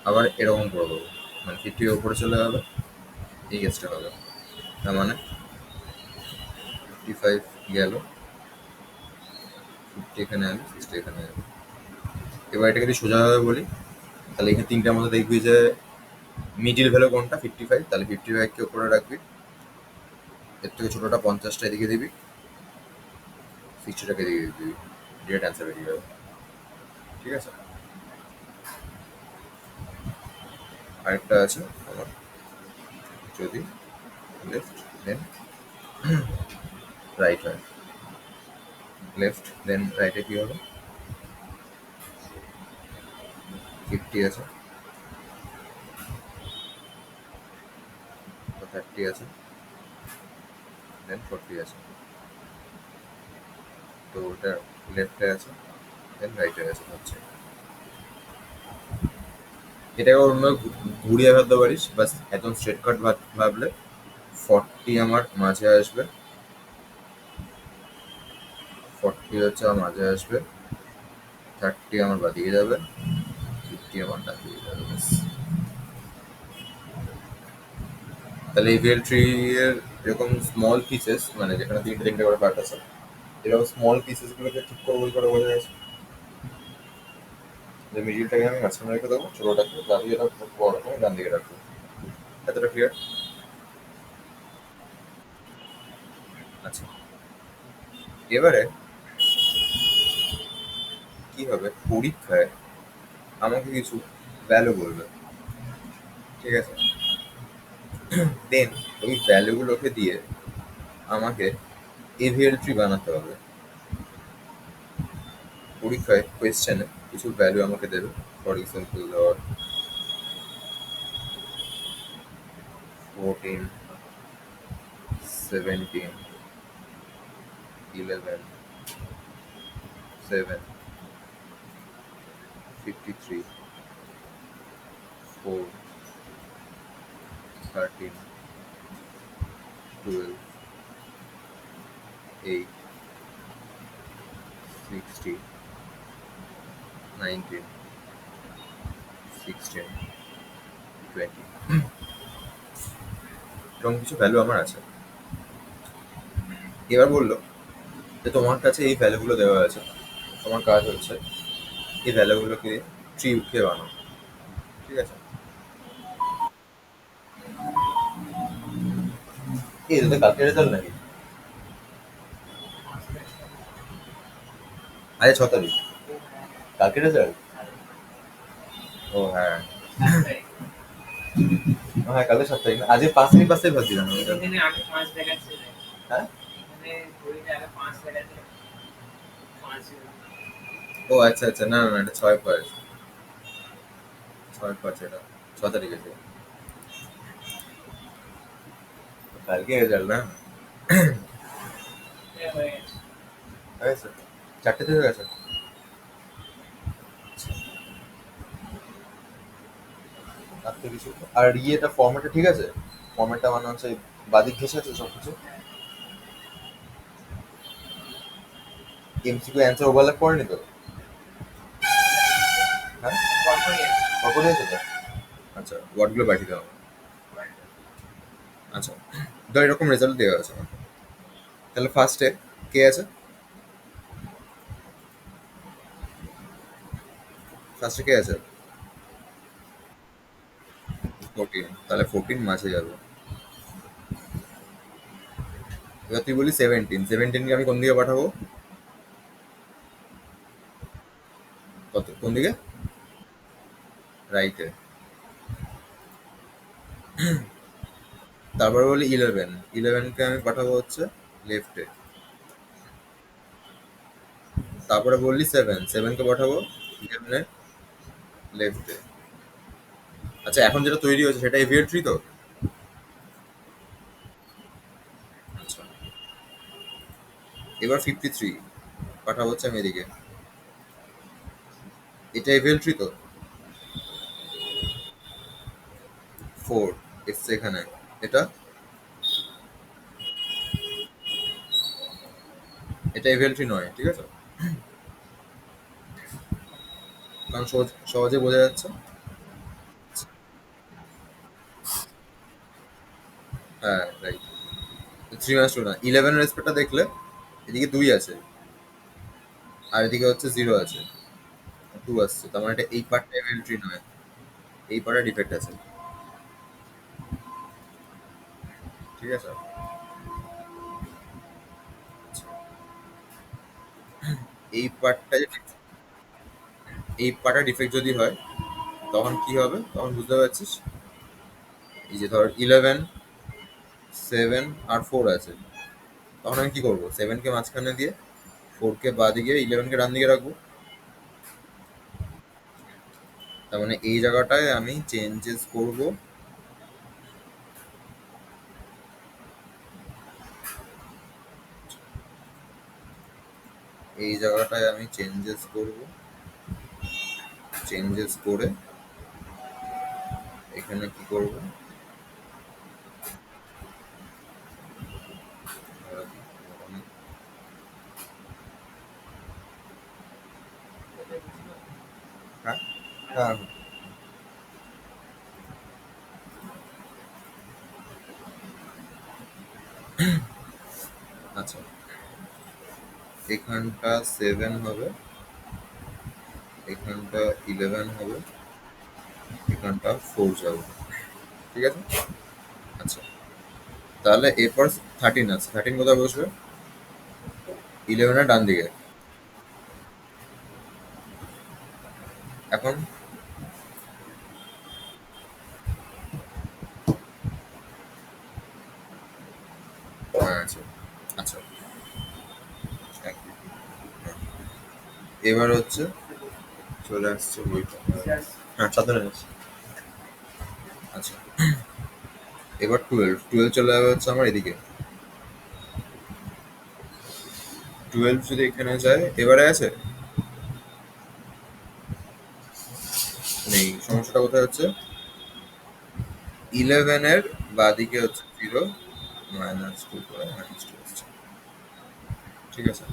আবার এরকম করে দেবো, মানে 50 ওপরে চলে যাবে, এই কেসটা হবে। তার মানে 55 গেল, 50 এখানে আনবে, 60 এখানে যাবে। এবার এটাকে যদি সোজাভাবে বলি, তাহলে এখানে তিনটার মধ্যে দেখবি যে মিডিল ভ্যালু কোনটা, 55, তাহলে 55কে উপরে রাখবি, এর থেকে ছোটটা 50টা এদিকে দিবি, 60টাকে এদিকে দিবি, ডিরেক্ট অ্যান্সার বেরিয়ে যাবে। ঠিক আছে, আরেকটা আছে আমার, যদি লেফট দেন রাইট হয়, লেফট দেন রাইটে কি হবে, 50 আছে, 30 আছে, দেন 40 আছে, তো ওটা লেফটে আছে, দেন রাইটে আছে হচ্ছে। এটাকে অন্য ঘুরিয়ে ভাবতে পারিস, বাস একদম স্ট্রেট কাট ভাবলে 40 আমার মাঝে আসবে, 40 হচ্ছে আমার মাঝে আসবে, 30 আমার বাদিকে যাবে, 50 আমার ডান দিকে যাবে, ব্যাস। তাহলে এই ভিএল ট্রি এর এরকম স্মল পিসেস, মানে যেখানে তিনটে তিনটে করে পার্ট আছে, এরকম স্মল পিসেস গুলোকে ঠিক করবো করে বোঝা গেছে। যে মিডিলটাকে আমি মাঝখানে রেখে দেবো, ছোটোটাকে বাকি এটা বড়টাকে আমি ডান দিকে রাখবো। এতটা ক্লিয়ার? আচ্ছা, এবারে কি হবে, পরীক্ষায় আমাকে কিছু ভ্যালু বলবে, ঠিক আছে? দেন ওই ভ্যালুগুলোকে দিয়ে আমাকে এভিএল ট্রি বানাতে হবে। পরীক্ষায় কোয়েশ্চেনে কিছু ভ্যালু আমাকে দেবে, ফর এক্সাম্পল ধর 14, 17, 11, 7, 53, 4, 13, 12, 8, 60, 19, 16, 20, এরকম কিছু ভ্যালু আমার আছে। এবার বললো যে তোমার কাছে এই ভ্যালুগুলো দেওয়া আছে, তোমার কাজ হচ্ছে এই ভ্যালুগুলোকে ট্রি বানাও, ঠিক আছে? এই তোদের কালকে রেজাল্ট নাকি? আরে 6 তারিখ কালকে রেজাল্ট? ও হ্যাঁ, হ্যাঁ কালকে 7 তারিখ না, আজকে 5 তারিখ 5 তারিখ ভাবছিলাম আমি এটা। হ্যাঁ, ও আচ্ছা আচ্ছা, না না না, এটা 6/5, 6/5 এটা 6 তারিখ আছে, কালকে রেজাল্ট না হয়েছে, 4টে থেকে গেছে। তার থেকে কিছু আর ইয়েটা ফর্মেটটা ঠিক আছে, ফর্মেটটা মানে হচ্ছে বাদিক ঘেসে আছে সব কিছু, এমসিকিউ অ্যান্সার ওভারল্যাপ করেনি তো? হ্যাঁ, কখন হয়েছে তো? আচ্ছা, ওয়ার্ডগুলো পাঠিয়ে দাও। আচ্ছা, ধর এরকম রেজাল্ট দেওয়া আছে, তাহলে ফার্স্টে কে আছে? ফার্স্টে কে আছে? 14, তাহলে 14 মাঝে যাবে। এবার তুই বলি 17কে আমি কোন দিকে পাঠাবো? কত কোন দিকে? রাইটে। তারপরে বলি 11কে আমি পাঠাবো হচ্ছে লেফটে। তারপরে বললি 7কে পাঠাবো 11 লেফটে। আচ্ছা, এখন যেটা তৈরি হয়েছে সেটা এভিএল ট্রি তো? আচ্ছা, এবার 53 পাঠাবো হচ্ছে আমি এদিকে, এটা এভিএল ট্রি তো? 4 এসছে এখানে, এটা এটা এভিএল ট্রি নয়, ঠিক আছে? কারণ সহজে বোঝা যাচ্ছে। হ্যাঁ রাইট, 3 - 2 না, 11 রেসপেক্টটা দেখলে এদিকে 2 আছে, আর এদিকে হচ্ছে 0 আছে, 2 আসছে, তার মানে এটা এই পার্টটা এভিএল ট্রি নয়, এই পার্টে ডিফেক্ট আছে, ঠিক আছে? এই পার্টটা এই পার্টটা ডিফেক্ট যদি হয় তখন কি হবে, তখন বুঝতে পারছিস? এই যে ধর 11, 7 আর 4 আছে, তখন আমি কি করবো, 7কে মাঝখানে দিয়ে 4কে বাঁ দিকে, 11কে ডান দিকে রাখবো। তার মানে এই জায়গাটায় আমি চেঞ্জেস করব এই জায়গাটায় আমি চেঞ্জেস করব, চেঞ্জেস করে এখানে কি করব, হ্যাঁ হ্যাঁ, আচ্ছা এখানটা 7 হবে, এখানটা 11 হবে, এখানটা 4 যাবে, ঠিক আছে। আচ্ছা তাহলে এরপর 13 আছে, 13 কোথায় বসবে? 11 এর ডান দিকে। এখন আচ্ছা আচ্ছা, thank you। এবার হচ্ছে চলে আসছে বইটা, হ্যাঁ সাথে আছে। আচ্ছা এবার 12, 12 চলে যাবে হচ্ছে আমার এদিকে। 12 যদি এখানে যায়, এবারে আছে নেই, সমস্যাটা কোথায় হচ্ছে? 11 এর বাদিকে হচ্ছে 0, -2 করে -2 আসছে, ঠিক আছে।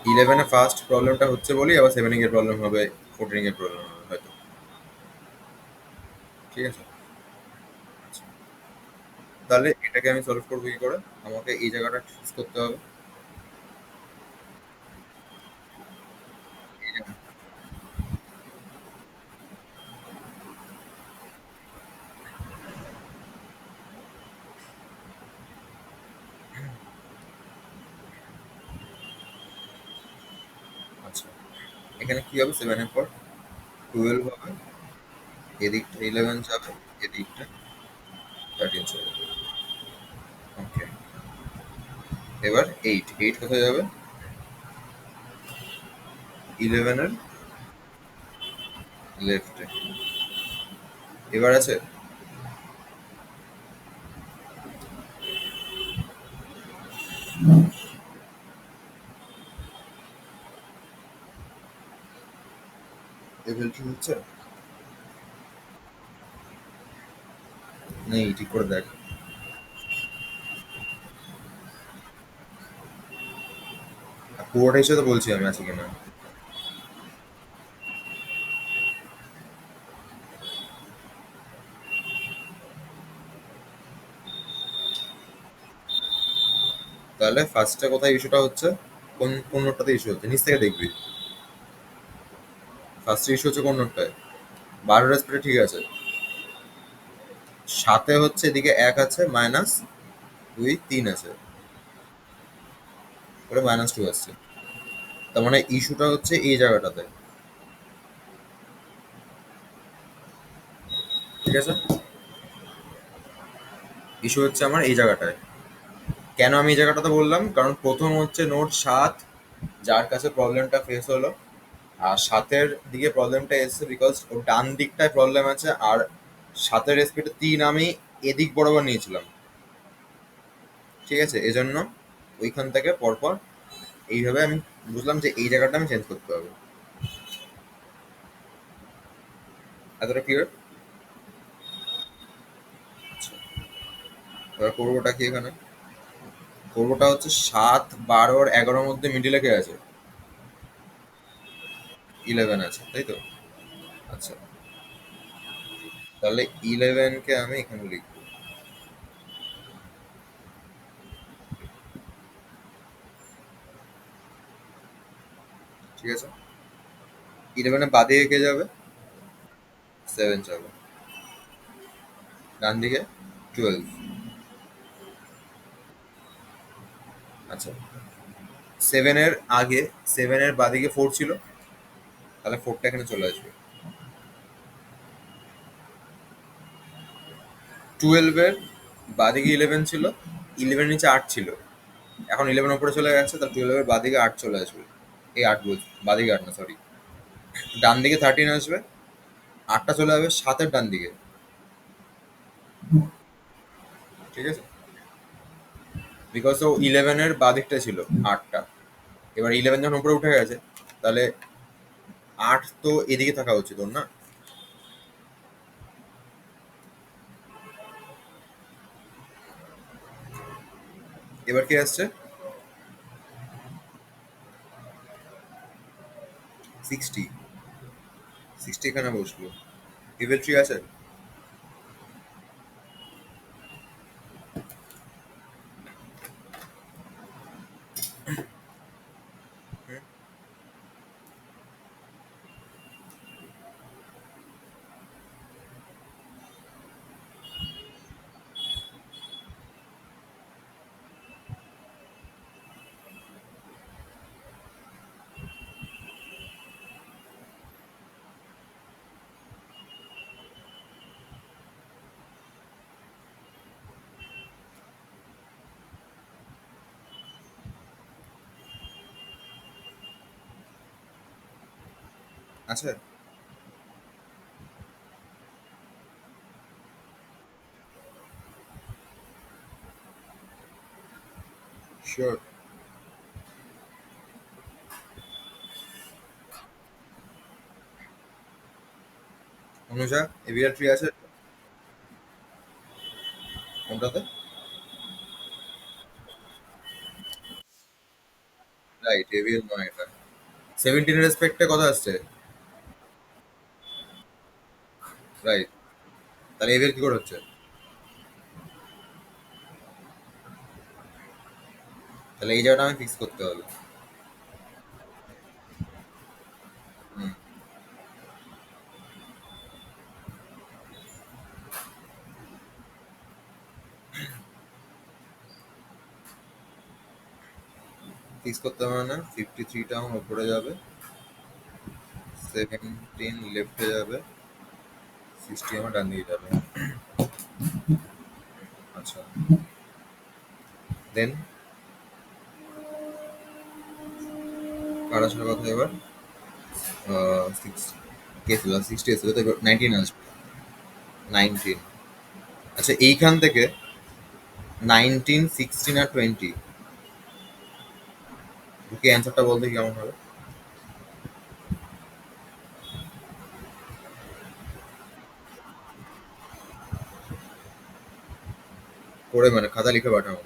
11 এ ফার্স্ট প্রবলেমটা হচ্ছে বলি আবার 7 এর প্রবলেম হবে, 14 এর প্রবলেম হবে হয়তো, ঠিক আছে। আচ্ছা, তাহলে এটাকে আমি সলভ করবো কি করে? আমাকে এই জায়গাটা ফিক্স করতে হবে, এই জায়গা- আচ্ছা এখানে কি হবে? 7 এর পর 12 হবে, এদিকটা 11 যাবে, এদিকটা 13 যাবে, ওকে। এবার 8, 8 কোথায় যাবে? 11 এর লেফটে। এবার আছে লেভেল কি হচ্ছে নেই, ঠিক করে দেখ। পুরোটা হিসেবে তো বলছি আমি আছে কিনা। তাহলে ফার্স্টে কোথায় ইস্যুটা হচ্ছে? কোন কোন নোটটাতে ইস্যু হচ্ছে? নিচ থেকে দেখবি। ফার্স্টে ইস্যু হচ্ছে কোন নোটটায়? 12 স্পিডে, ঠিক আছে। সাথে হচ্ছে এদিকে 1 আছে, -2 3 আছে, ওটা -2 আসছে। তার মানে ইস্যুটা হচ্ছে এই জায়গাটাতে, ঠিক আছে। ইস্যু হচ্ছে আমার এই জায়গাটায়। কেন আমি এই জায়গাটাতে বললাম? কারণ প্রথম হচ্ছে নোট 7, যার কাছে প্রবলেমটা ফেস হলো, আর 7-এর দিকে প্রবলেমটা এসেছে বিকজ ওর ডান দিকটায় প্রবলেম আছে, আর 7-এর স্পিডে 3 আমি এদিক বরাবর নিয়েছিলাম, ঠিক আছে। এজন্য ওইখান থেকে পরপর এইভাবে আমি বুঝলাম যে এই জায়গাটা আমি চেঞ্জ করতে হবে। এতটা ক্লিয়ার? আচ্ছা এবার করবোটা কি এখানে? করবোটা হচ্ছে 7, 12 আর 11-র মধ্যে মিডিলে কে আছে? 11 আছে, তাই তো? আচ্ছা তাহলে 11 কে আমি এখানে লিখবো, ঠিক আছে। 11-এর বাদিকে কে যাবে? 7 যাবে, ডান দিকে 12। আচ্ছা 7-এর আগে, 7-এর বাদিকে 4 ছিল, তাহলে 4টা এখানে চলে আসবে। 12-এর বাদিকে 11 ছিল, 11 নিচে 8 ছিল, এখন 11 উপরে চলে গেছে, তাহলে 12-এর বাদিকে 8 চলে আসবে। এই 8 বলছি, বাদিকে 8 না, সরি। ডান দিকে 13 আসবে, 8টা চলে যাবে 7-এর ডান দিকে, ঠিক আছে। বিকজ ও 11-এর বাদিকটা ছিল 8টা, এবার 11 যখন উপরে উঠে গেছে, তাহলে 8 তো এদিকে থাকা উচিত ওর, না? এবার কি আসছে? 60। 60 এখানে বসলো। ইভেল ট্রি আছে? হুম, আছে। শিওর? অনুজা, এভিয়াল ট্রি আছে? কোনটাতে? রাইট, এভিয়াল নয় এটা। 17 এর রেসপেক্টে কত আসছে? রাইট। তাহলে এভিয়াল কি করে হচ্ছে? তাহলে এই জায়গাটা আমি ফিক্স করতে হবে। হুম, ফিক্স করতে হবে না। 53টা আমার উপরে যাবে, 17 লেফটে যাবে, 60 আমার ডান দিকে যাবে। আচ্ছা, দেন কার আসার কথা এবার? 60 কে ছিল? 60 এসেছিল, তো এবার 19 আসবে। 19। আচ্ছা, এইখান থেকে 19, 16 আর 20, ওকে অ্যান্সারটা বলতে কেমন হবে? করে মানে খাতা লিখে পাঠাবো।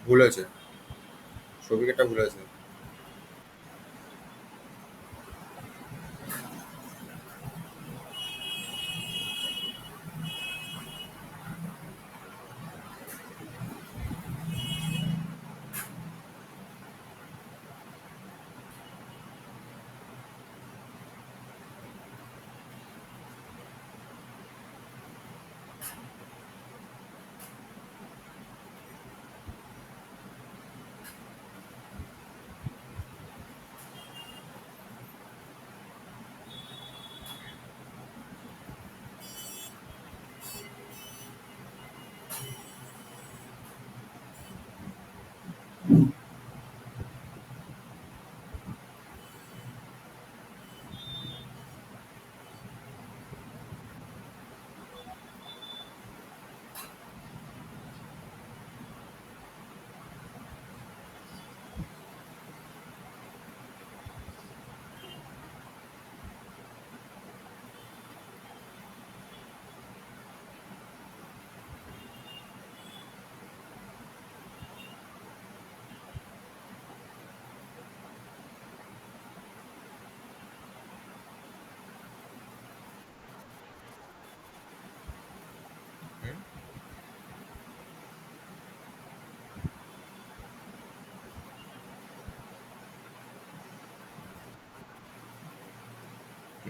ভুল হয়েছে, সবিকেটটা ভুল হয়েছে।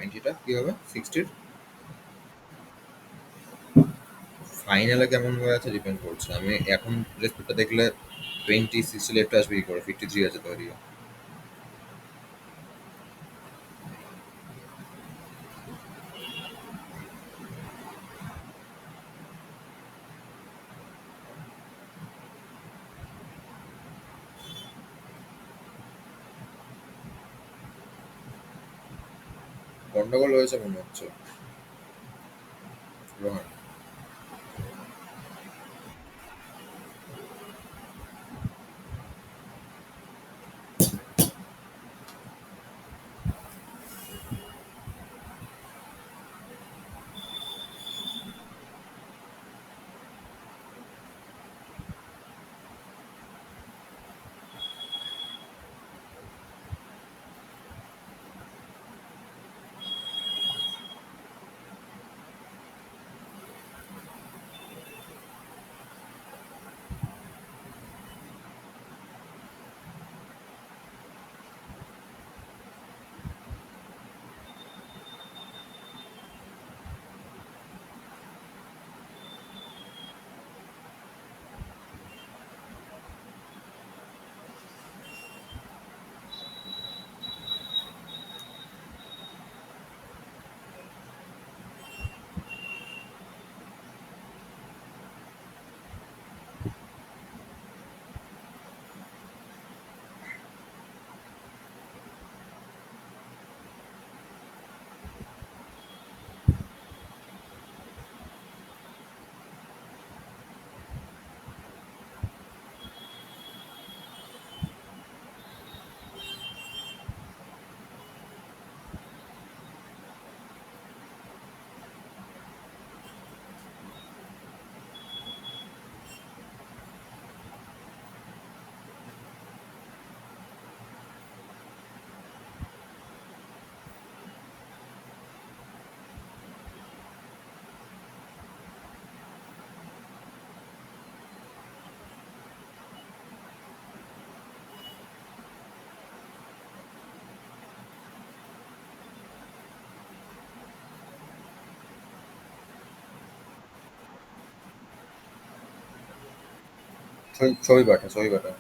20টা কি হবে 60-র ফাইনালে কেমন হয়ে আছে ডিপেন্ড করছে। আমি এখন রেসপেক্টটা দেখলে 20 60 লেফট আসবে কি করে, 53 আছে তো এদিকে। গন্ডগোল হয়েছে মনে হচ্ছে রোহান। ছবি পাঠা, ছবি পাঠা।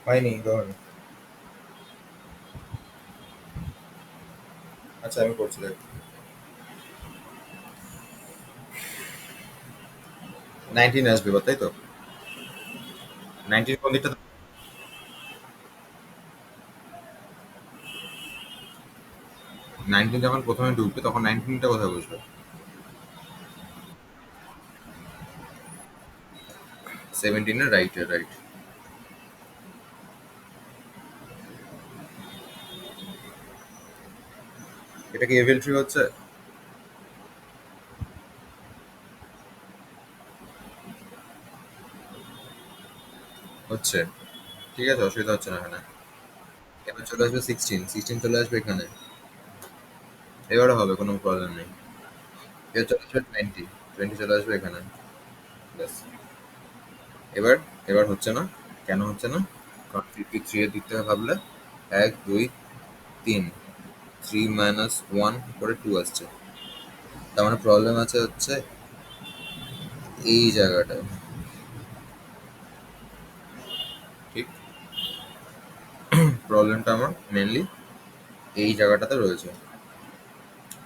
হয়নি ধর। আচ্ছা আমি করছি দেখ। 19 আসবে এবার, তাই তো? 19 কোন দিকটা? 19 যখন প্রথমে ঢুকবে তখন 19টা কোথায় বসবে? 17 এর রাইট, রাইট। এটা কি এভেল ট্রি হচ্ছে? হচ্ছে। ঠিক আছে, অসুবিধা হচ্ছে না এখানে। এবার চলে আসবে 16 চলে আসবে এখানে। এবারে হবে, কোনো প্রবলেম নেই। এবার চলে আসবে 20 চলে আসবে এখানে। ব্যাস। এবার এবার হচ্ছে না। কেন হচ্ছে না? কারণ 53 এর দিক থেকে ভাবলে 1 2 3, 3 মাইনাস 1 করে 2 আসছে। তার মানে প্রবলেম আছে হচ্ছে এই জায়গাটায়। ঠিক, প্রবলেমটা আমার মেনলি এই জায়গাটাতে রয়েছে।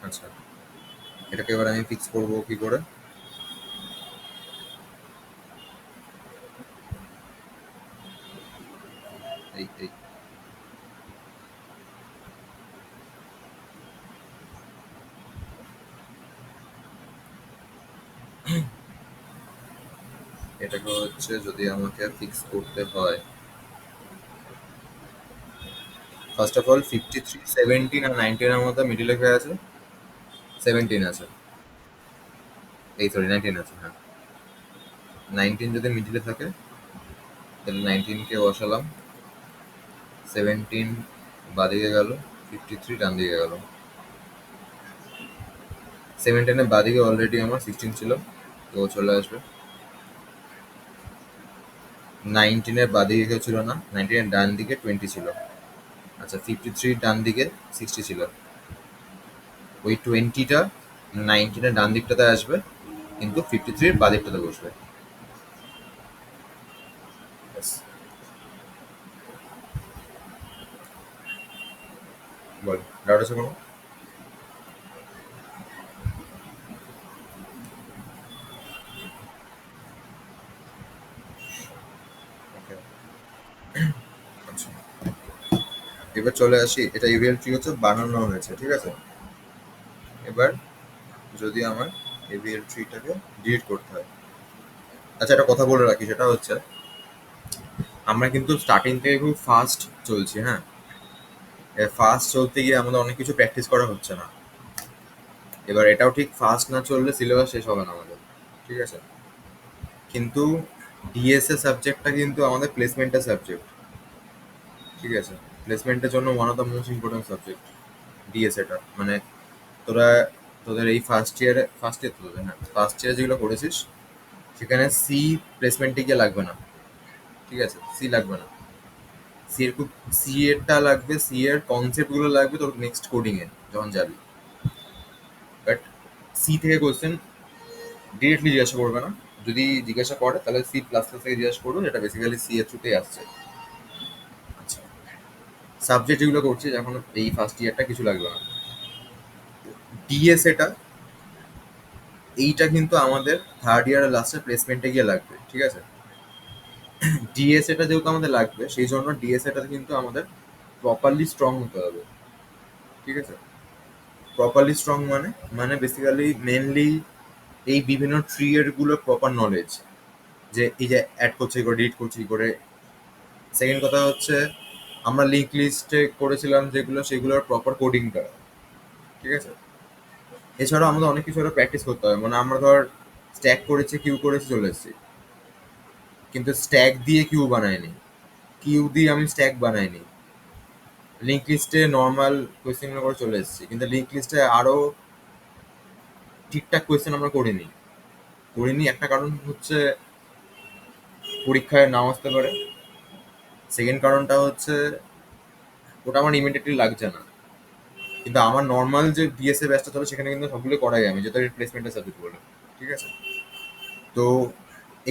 আচ্ছা, এটাকে এবার আমি ফিক্স করবো কি করে? এই এটাকে হচ্ছে যদি আমাকে ফিক্স করতে হয়, ফার্স্ট অফ অল 53, 17 আর 19 এর মধ্যে মিডিলে হয়ে আছে 17 আছে। এই সরি 19 আছে, হ্যাঁ। 19 যদি মিডিলে থাকে তাহলে 19কে বসালাম, 17 বাদিকে গেল, 53 ডান দিকে গেল। 17 এর বাদিকে অলরেডি আমার 16 ছিল, তো ও চলে আসবে। 19 এর বাদিকে কেউ ছিল না, 19 এর ডান দিকে 20 ছিল। আচ্ছা, 53 ডান দিকে 60 ছিল। ওই 20টা 19 এর ডান দিকটাতে আসবে, কিন্তু 53 এর বাদিকটাতে বসবে। ব্যাস। বল, ডাউট আছে কোনো? ওকে, আচ্ছা। এবার চলে আসি, এটা ইভিএল ট্রি হচ্ছে বানানো হয়েছে, ঠিক আছে? এবার যদি আমার ইভিএল ট্রিটাকে ডিলিট করতে হয়, আচ্ছা একটা কথা বলে রাখি, সেটা হচ্ছে আমরা কিন্তু স্টার্টিং থেকে খুব ফাস্ট চলছি, হ্যাঁ। ফাস্ট চলতে গিয়ে আমাদের অনেক কিছু প্র্যাকটিস করা হচ্ছে না। এবার এটাও ঠিক ফাস্ট না চললে সিলেবাস শেষ হবে না আমাদের, ঠিক আছে? কিন্তু ডিএসএ সাবজেক্টটা কিন্তু আমাদের প্লেসমেন্টের সাবজেক্ট, ঠিক আছে? প্লেসমেন্টের জন্য one of the most important subject ডিএসএটা। মানে তোরা তোদের এই ফার্স্ট ইয়ার তোদের, হ্যাঁ, ফার্স্ট ইয়ার যেগুলো করেছিস সেখানে সি প্লেসমেন্টে গিয়ে লাগবে না, ঠিক আছে? সি লাগবে না। সি এর খুব, সি এরটা লাগবে, সি এর কনসেপ্টগুলো লাগবে তোর নেক্সট কোডিং এ যখন যাবি। বাট সি থেকে কোশ্চেন ডিরেক্টলি জিজ্ঞাসা করবে না। যদি জিজ্ঞাসা করে তাহলে সি প্লাস প্লাস থেকে জিজ্ঞাসা করবে, যেটা বেসিক্যালি সি এর থ্রুতেই আসছে। আচ্ছা, সাবজেক্ট যেগুলো করছিস এখন এই ফার্স্ট ইয়ারটা কিছু লাগবে না। ডিএস এটা, এইটা কিন্তু আমাদের থার্ড ইয়ারের লাস্টে প্লেসমেন্টে গিয়ে লাগবে, ঠিক আছে? ডিএস এটা যেহেতু আমাদের লাগবে, সেই জন্য ডিএস এটাতে কিন্তু আমাদের প্রপারলি স্ট্রং হতে হবে, ঠিক আছে? প্রপারলি স্ট্রং মানে, মানে বেসিক্যালি মেনলি এই বিভিন্ন ট্রি এর গুলো প্রপার নলেজ, যে এই যে অ্যাড করছে কি করে, ডিলিট করছে কি করে। সেকেন্ড কথা হচ্ছে আমরা লিঙ্ক লিস্টে করেছিলাম যেগুলো, সেগুলোর প্রপার কোডিংটা, ঠিক আছে? এছাড়াও আমাদের অনেক কিছু প্র্যাকটিস করতে হবে। মানে আমরা ধর স্ট্যাক করেছি, কিউ করেছি, চলে এসেছি, কিন্তু স্ট্যাক দিয়ে কিউ বানাইনি, কিউ দিয়ে আমি স্ট্যাক বানাইনি। লিঙ্ক লিস্টে নর্মাল কোয়েশ্চেন করে চলে এসেছি, কিন্তু লিঙ্ক লিস্টে আরো ঠিকঠাক কোয়েশ্চেন আমরা করিনি। করিনি একটা কারণ হচ্ছে পরীক্ষায় নাও আসতে পারে। সেকেন্ড কারণটা হচ্ছে ওটা আমার ইমিডিয়েটলি লাগছে না। কিন্তু আমার নর্মাল যে বিএসএ ব্যাচটা চলে সেখানে কিন্তু সবগুলো করাই আমি, যেহেতু রিপ্লেসমেন্টের সাবজেক্ট বলে, ঠিক আছে? তো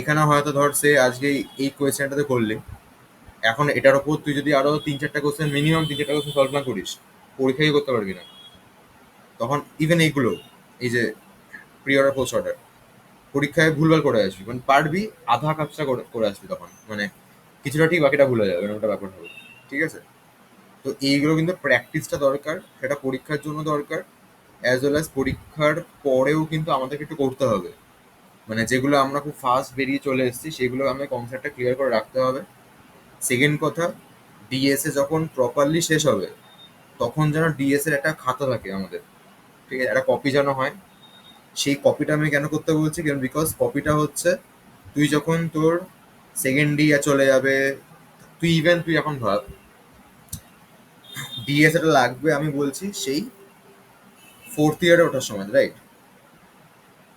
এখানে হয়তো ধর সে আজকে এই কোয়েশ্চেনটাতে করলি, এখন এটার উপর তুই যদি আরো 3-4টা কোশ্চেন, মিনিমাম 3-4টা কোশ্চেন সলভ না করিস, পরীক্ষাই করতে পারবি না। তখন ইভেন এইগুলো, এই যে প্রি অর্ডার পোস্ট অর্ডার, পরীক্ষায় ভুলভাল করে আসবি, মানে পারবি আধা কাজটা করে আসবি, তখন মানে কিছুটা ঠিক বাকিটা ভুলে যাবে, এরকম একটা ব্যাপার হবে। ঠিক আছে? তো এইগুলো কিন্তু প্র্যাকটিসটা দরকার, সেটা পরীক্ষার জন্য দরকার, অ্যাজ ওয়েল অ্যাজ পরীক্ষার পরেও কিন্তু আমাদেরকে একটু করতে হবে। মানে যেগুলো আমরা খুব ফাস্ট বেরিয়ে চলে এসেছি সেগুলো আমাদের কনসেপ্টটা ক্লিয়ার করে রাখতে হবে। সেকেন্ড কথা, ডিএসএ যখন প্রপারলি শেষ হবে তখন যেন ডিএস এর একটা খাতা থাকে আমাদের, ঠিক আছে, একটা কপি যেন হয়। সেই কপিটা আমি কেন করতে বলছি, কারণ বিকজ কপিটা হচ্ছে তুই যখন তোর সেকেন্ড ইয়ার চলে যাবে, তুই এখন ভাব, ডিএস এটা লাগবে আমি বলছি সেই ফোর্থ ইয়ারে ওঠার সময়, রাইট?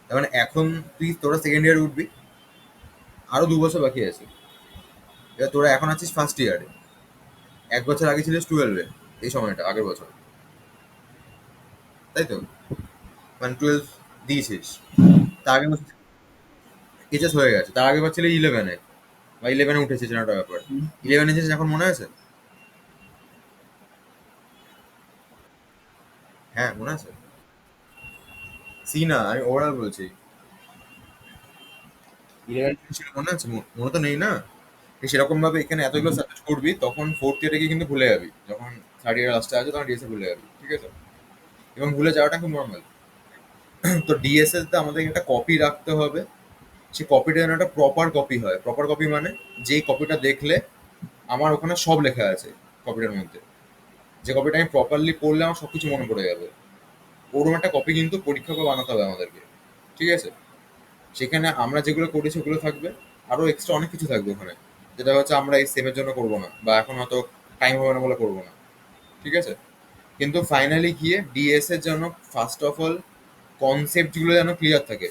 তার মানে এখন তোরা সেকেন্ড ইয়ারে উঠবি, আরো 2 বছর বাকি আছে। এবার তোরা এখন আছিস ফার্স্ট ইয়ারে, 1 বছর আগে ছিলিস টুয়েলভে, এই সময়টা আগের বছর, তাই তো? মানে টুয়েলভ দিয়েছিস, তার আগে বছর এইচএস হয়ে গেছে, তার আগের বার ছিল ইলেভেনে, বা ইলেভেনে উঠেছিস, একটা ব্যাপার। ইলেভেনে এসেছিস এখন মনে আছে? হ্যাঁ মনে আছে। সি না, আমি ওভারঅল বলছি। ইলেভেন ছিল মনে আছে? মনে তো নেই না। সেরকম ভাবে এখানে এতগুলো সাবজেক্ট করবি, তখন ফোর্থ ইয়ারে গিয়ে কিন্তু ভুলে যাবি, যখন থার্ড ইয়ার লাস্টে আছে তখন ডিএসএ ভুলে যাবি, ঠিক আছে? এবং ভুলে যাওয়াটা খুব নর্মাল। তো ডিএসএ তে আমাদের একটা কপি রাখতে হবে, সেই কপিটা যেন একটা প্রপার কপি হয়। প্রপার কপি মানে যেই কপিটা দেখলে আমার ওখানে সব লেখা আছে কপিটার মধ্যে, যে কপিটা আমি প্রপারলি পড়লে আমার সবকিছু মনে পড়ে যাবে, ওরকম একটা কপি কিন্তু পরীক্ষা করে বানাতে হবে আমাদেরকে, ঠিক আছে? সেখানে আমরা যেগুলো করেছি ওগুলো থাকবে, আরো এক্সট্রা অনেক কিছু থাকবে ওখানে, যেটা হচ্ছে আমরা এই সেমের জন্য করবো না, বা এখন হয়তো টাইম হবে না বলে করবো না, ঠিক আছে? কিন্তু ফাইনালি গিয়ে ডিএস এর জন্য ফার্স্ট অফ অল কনসেপ্টগুলো যেন ক্লিয়ার থাকে।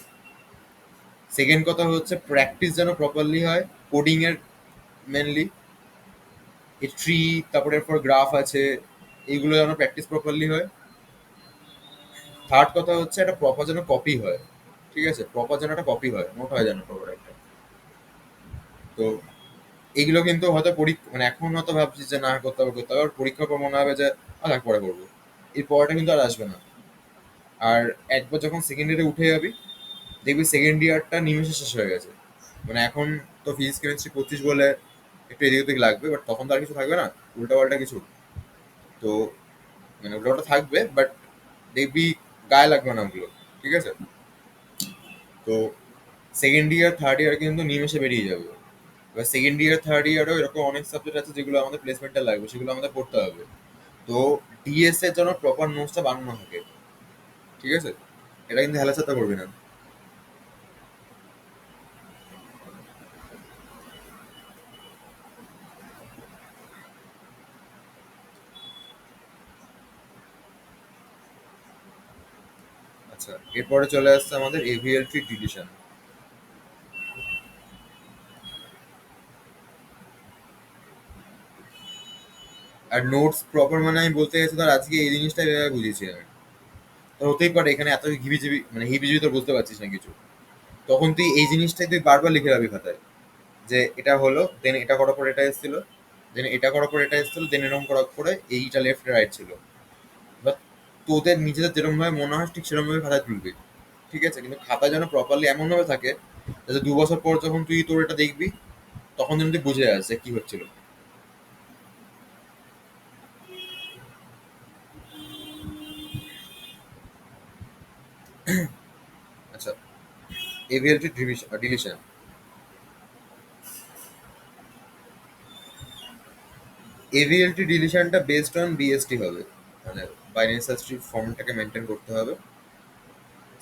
সেকেন্ড কথা হচ্ছে প্র্যাকটিস যেন প্রপারলি হয় কোডিং এর, মেনলি এই ট্রি, তারপরে এরপর গ্রাফ আছে, এইগুলো যেন প্র্যাকটিস প্রপারলি হয়। থার্ড কথা হচ্ছে একটা প্রপার যেন কপি হয়, ঠিক আছে? প্রপার যেন একটা কপি হয়, নোট হয় যেন প্রপার একটা। তো এইগুলো কিন্তু হয়তো পরীক্ষা, মানে এখন হয়তো ভাবছিস যে না করতে হবে, আর পরীক্ষার পর মনে হবে যে পরে করবো, এই পড়াটা কিন্তু আর আসবে না। আর একবার যখন সেকেন্ড ইয়ারে উঠে যাবি, দেখবি সেকেন্ড ইয়ারটা নিমেষে শেষ হয়ে গেছে। মানে এখন তো ফিজিক্স কেমিস্ট্রি পড়ছিস বলে একটু এদিক ওদিক লাগবে, বাট তখন তো আর কিছু থাকবে না, উল্টাপাল্টা কিছু। তো মানে উল্টাপাল্টা থাকবে, বাট দেখবি গায়ে লাগবে না ওগুলো, ঠিক আছে? তো সেকেন্ড ইয়ার থার্ড ইয়ার কিন্তু নিমেষে বেরিয়ে যাবে। এবার সেকেন্ড ইয়ার থার্ড ইয়ারেও এরকম অনেক সাবজেক্ট আছে যেগুলো আমাদের প্লেসমেন্টে লাগবে, সেগুলো আমাদের পড়তে হবে। তো ডিএস এর জন্য প্রপার নোটসটা বানানো থাকে, ঠিক আছে? এটা কিন্তু হেলাচাতা করবি না। আচ্ছা, এরপরে চলে আসছে আমাদের এভিএলটি ডিভিশন। আর নোটস প্রপার মানে আমি বলতে গেছি, ধর আজকে এই জিনিসটা এভাবে বুঝেছি আমি, তো হতেই পারে এখানে এত ঘিবিজিবি, মানে হিবিজিবি তোর বুঝতে পারছিস না কিছু, তখন তুই এই জিনিসটাই তুই বারবার লিখে রাখবি খাতায়, যে এটা হলো, দেন এটা করার পর এটা এসেছিল, দেন এটা করার পর এটা এসেছিল, দেন এরকম করার পরে এইটা লেফট রাইট ছিল। বা তোদের নিজেদের যেরকম ভাবে মনে হয় ঠিক সেরকম ভাবে খাতায় তুলবি, ঠিক আছে? কিন্তু খাতা যেন প্রপারলি এমন ভাবে থাকে যাতে 2 বছর পর যখন তুই তোর এটা দেখবি তখন যেন তুই বুঝে যাস যে কি হচ্ছিল। আচ্ছা, এভিএলটি ডিলিশন, এভিএলটি ডিলিশনটা বেসড অন বিএসটি হবে, মানে বাইনারি সার্চ ট্রি ফর্মটাকে মেনটেন করতে হবে।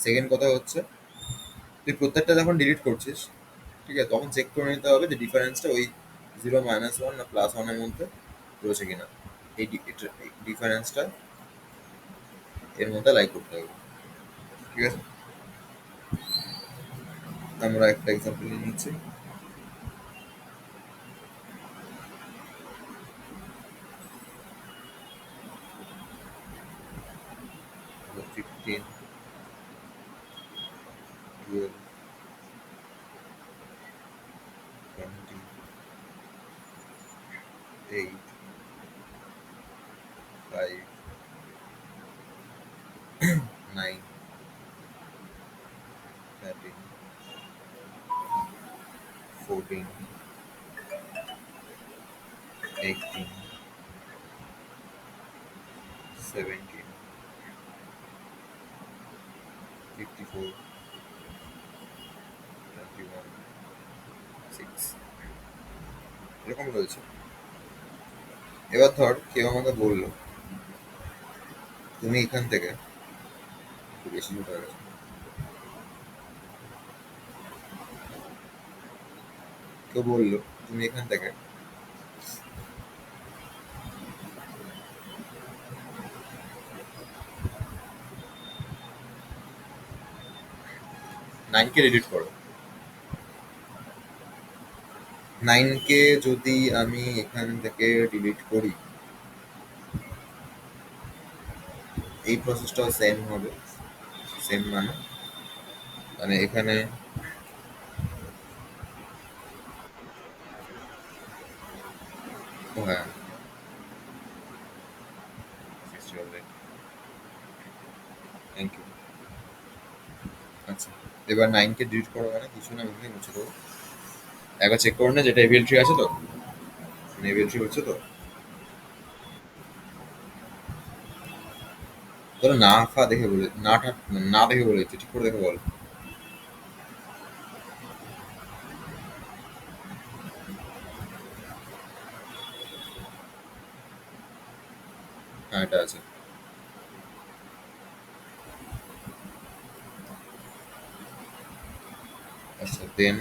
সেকেন্ড কথা হচ্ছে তুই প্রত্যেকটা যখন ডিলিট করছিস, ঠিক আছে, তখন চেক করে নিতে হবে যে ডিফারেন্সটা ওই 0 - 1 না +1 এর মধ্যে রয়েছে কিনা। এই ডিফারেন্সটা এর মধ্যে লাইক করতে হবে, ঠিক আছে? আমরা একটা এক্সাম্পল নিয়ে নিচ্ছি। 15, 12, 20, 8, 5, 9, 13, 14, 18, 17, 54, 21, 6 এরকম রয়েছে। এবার ধর কেউ আমাকে বললো তুমি এখান থেকে, একটু বেশি ছোট হয়ে গেছে, কেউ বললো তুমি এখান থেকে 9 কে ডিলিট করো। 9 কে যদি আমি এখান থেকে ডিলিট করি, এই প্রসেসটাও সেম হবে। সেম মানে মানে এখানে ও হ্যাঁ, 60 হবে। Thank you. আচ্ছা, এবার 9 কে ডিলিট করো মানে কিছু না, এমনি মুছে দেবো। একবার চেক করো না যেটা এভিএল ট্রি আছে তো, এভিএল ট্রি হচ্ছে তো। ধরো না ফা দেখে বলে, না ঠা না দেখে বলেছে, ঠিক করে দেখে বল। হ্যাঁ, এটা আছে। আচ্ছা, দেন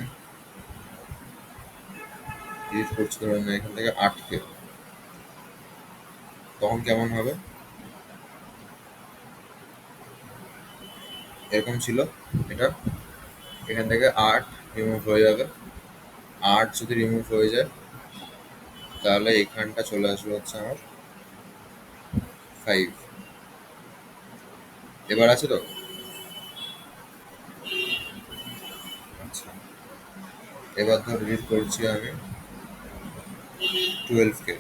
ডিলিট করছি ধরো না এখান থেকে 8 কে, তখন কেমন হবে? এরকম ছিল এটা, এখান থেকে 8 রিমুভ হয়ে যাবে। 8 যদি রিমুভ হয়ে যায় তাহলে এখানটা চলে আসবে হচ্ছে আমার 5। এবার আছে তো? আচ্ছা, এবার ধর ডিলিট করছি আমি 12 কে।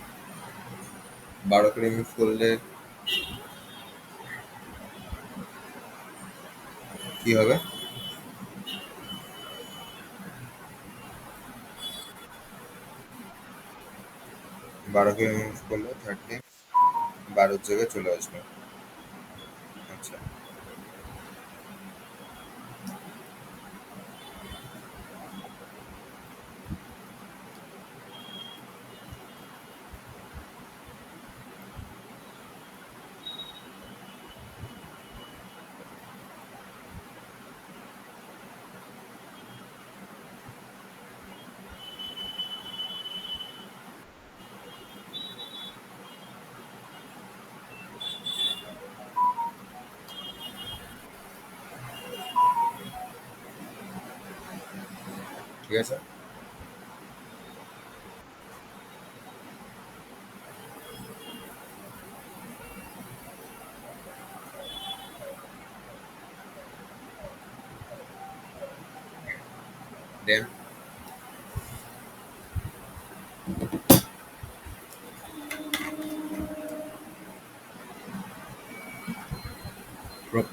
12 কে রিমুভ করলে কি হবে? 12 কে রিমুভ করলে 13 12 জায়গায় চলে আসবে। আচ্ছা, ঠিক আছে। দেন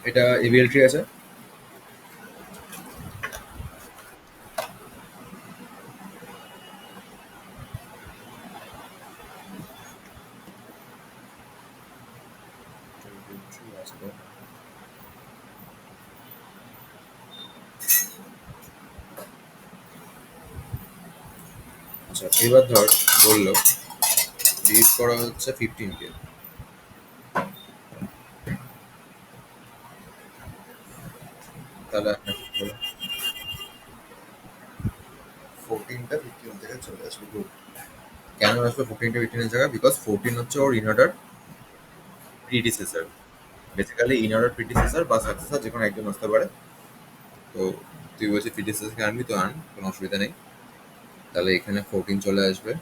এটা এভিএল ট্রি আছে। আচ্ছা, এবার ধর বললো ডিলিট করা হচ্ছে 15 কে, তাহলে 14টা 15 থেকে চলে আসবে। গুড। কেন আসবে 14টা 15 এর জায়গায়? বিকজ 14 হচ্ছে ওর ইনঅর্ডার প্রিডিসেসর। বেসিক্যালি ইনঅর্ডার প্রিডিসেসর বা সাকসেসর যে কোনো একজন আসতে পারে। তো তুই বলছিস প্রিডিসেসরকে আনবি, তো আন, কোনো অসুবিধা নেই। তাহলে এখানে 14 চলে আসবে।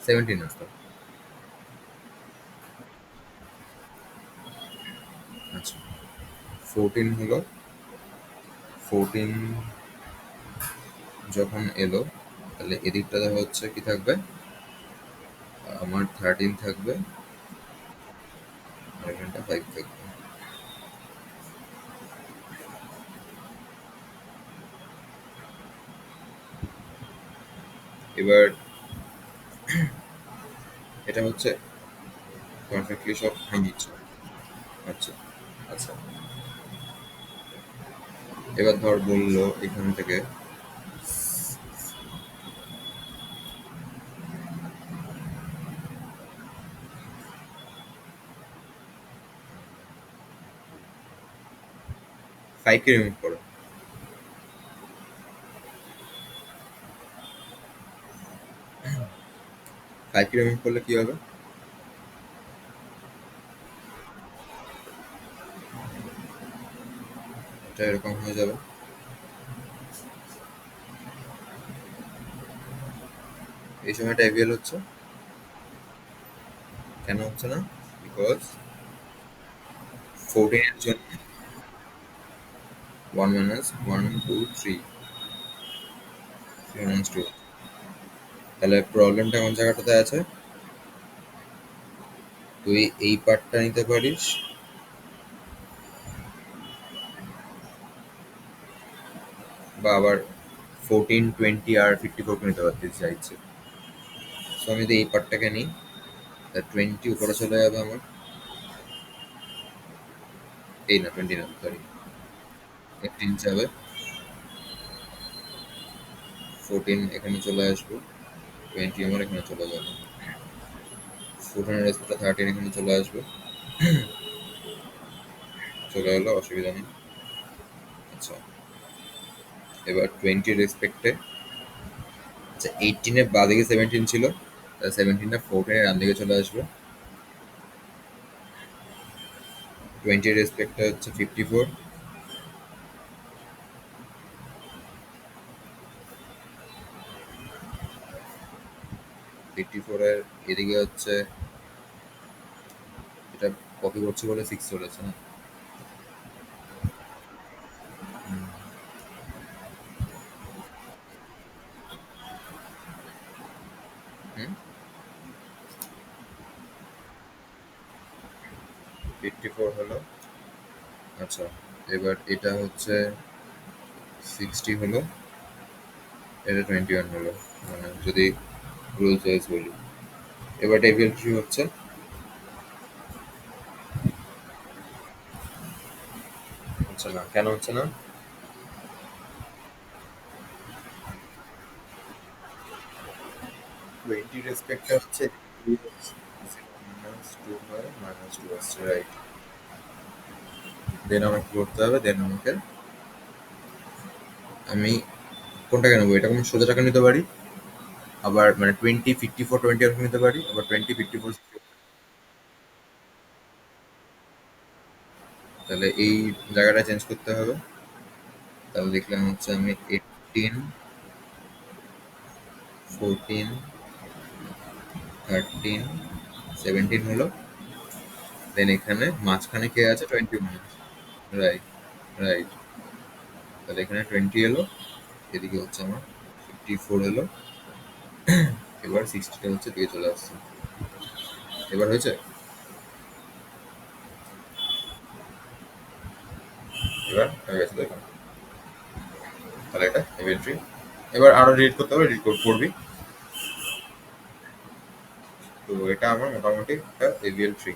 সেভেন্টিন আসতো। আচ্ছা, 14 হলো, 14 যখন এলো, তাহলে এদিকটাতে হচ্ছে কি থাকবে, আমার 13 থাকবে, আর এখানটা 5 থাকবে। এবার এটা হচ্ছে পারফেক্টলি সব হয়ে নিচ্ছে। আচ্ছা আচ্ছা, এবার ধর বললো এখান থেকে 5 কে রিমুভ করো। 5 কে রিমুভ করলে কি হবে? এটা এরকম হয়ে যাবে। এই সময়টা এভিএল হচ্ছে, কেন হচ্ছে না? বিকজ 14 এর জন্য 1 মাইনাস 1 2 3 3 মাইনাস 2। তাহলে প্রবলেমটা কোন জায়গাটাতে আছে? তুই এই পার্টটা নিতে পারিস, বা আবার 14 20 আর 54 কে নিতে পারতিস যা ইচ্ছে। সো আমি যদি এই পার্টটাকে নিই, তা 20 উপরে চলে যাবে আমার, এই না 20 না সরি, 18 যাবে, 14 এখানে চলে আসবে, 20 আমার এখানে চলে যাবে, 14 এর রেসপেক্টে 13 এখানে চলে আসবে, চলে এলো, অসুবিধা নেই। আচ্ছা, এবার 20 রেসপেক্টে, আচ্ছা 18 এর বাঁ দিকে 17 ছিল, তাহলে 17টা 14 এর ডান দিকে চলে আসবে, 20 রেসপেক্টে হচ্ছে 54, 54 এর এদিকে হচ্ছে, এটা কপি করছি বলে 6 চলেছে না। হুম, 54 হলো। আচ্ছা, এবার এটা হচ্ছে 60 হলো, এটা 21 হলো, মানে যদি রুলস ওয়াইজ বলি। এবার টেবিল ট্রি হচ্ছে, হচ্ছে না, কেন হচ্ছে না? 20 রেসপেক্টে হচ্ছে মাইনাস 2 হয়, মাইনাস 2 আসছে, রাইট। দেন আমাকে কি করতে হবে? দেন আমাকে, আমি কোনটাকে নেবো? এটা কোনো সোজা টাকা নিতে পারি, আবার মানে 20 54 20 এরকম নিতে পারি, আবার 20 54। তাহলে এই জায়গাটা চেঞ্জ করতে হবে। তাহলে দেখলাম হচ্ছে আমি 18 14 13 17 হলো, দেন এখানে মাঝখানে কে আছে? 21। Right, right. তাহলে এখানে 20 এলো, এদিকে হচ্ছে আমার 54 এলো, এবার 60টা হচ্ছে দিকে চলে আসছে। এবার হয়েছে? এবার হয়ে গেছে, দেখো। তাহলে এটা ইনভেন্টরি। এবার আরো রিড করতে হবে, রিড করবি। তো এটা আমার মোটামুটি একটা এভিএল ট্রি।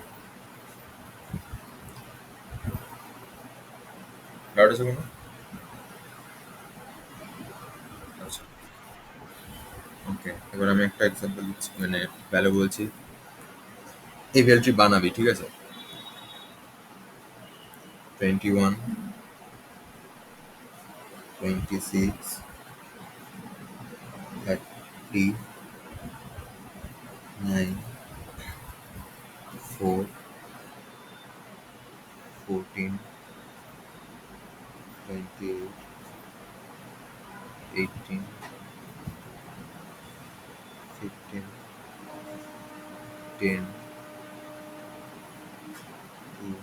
ডাউট আছে কোনো? আচ্ছা, ওকে, এবার আমি একটা এক্সাম্পল দিচ্ছি, মানে ভ্যালু বলছি, এভিএল ট্রি বানাবি, ঠিক আছে? 21 26 30 9 4 14 28 18 15 10 2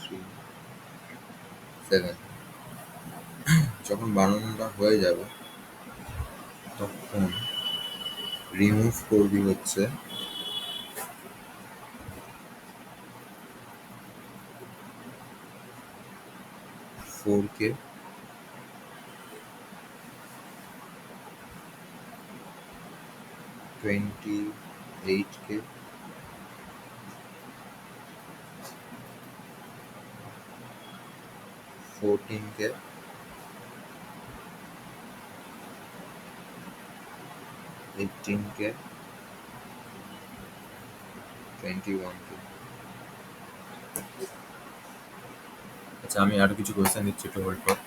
3 7 যখন বানানোটা হয়ে যাবে তখন রিমুভ করবি হচ্ছে 4K, 28K, 14K, 18K, 21K। আচ্ছা, আমি আরো কিছু কোয়েশ্চেন দিচ্ছি, একটু হোল্ড কর।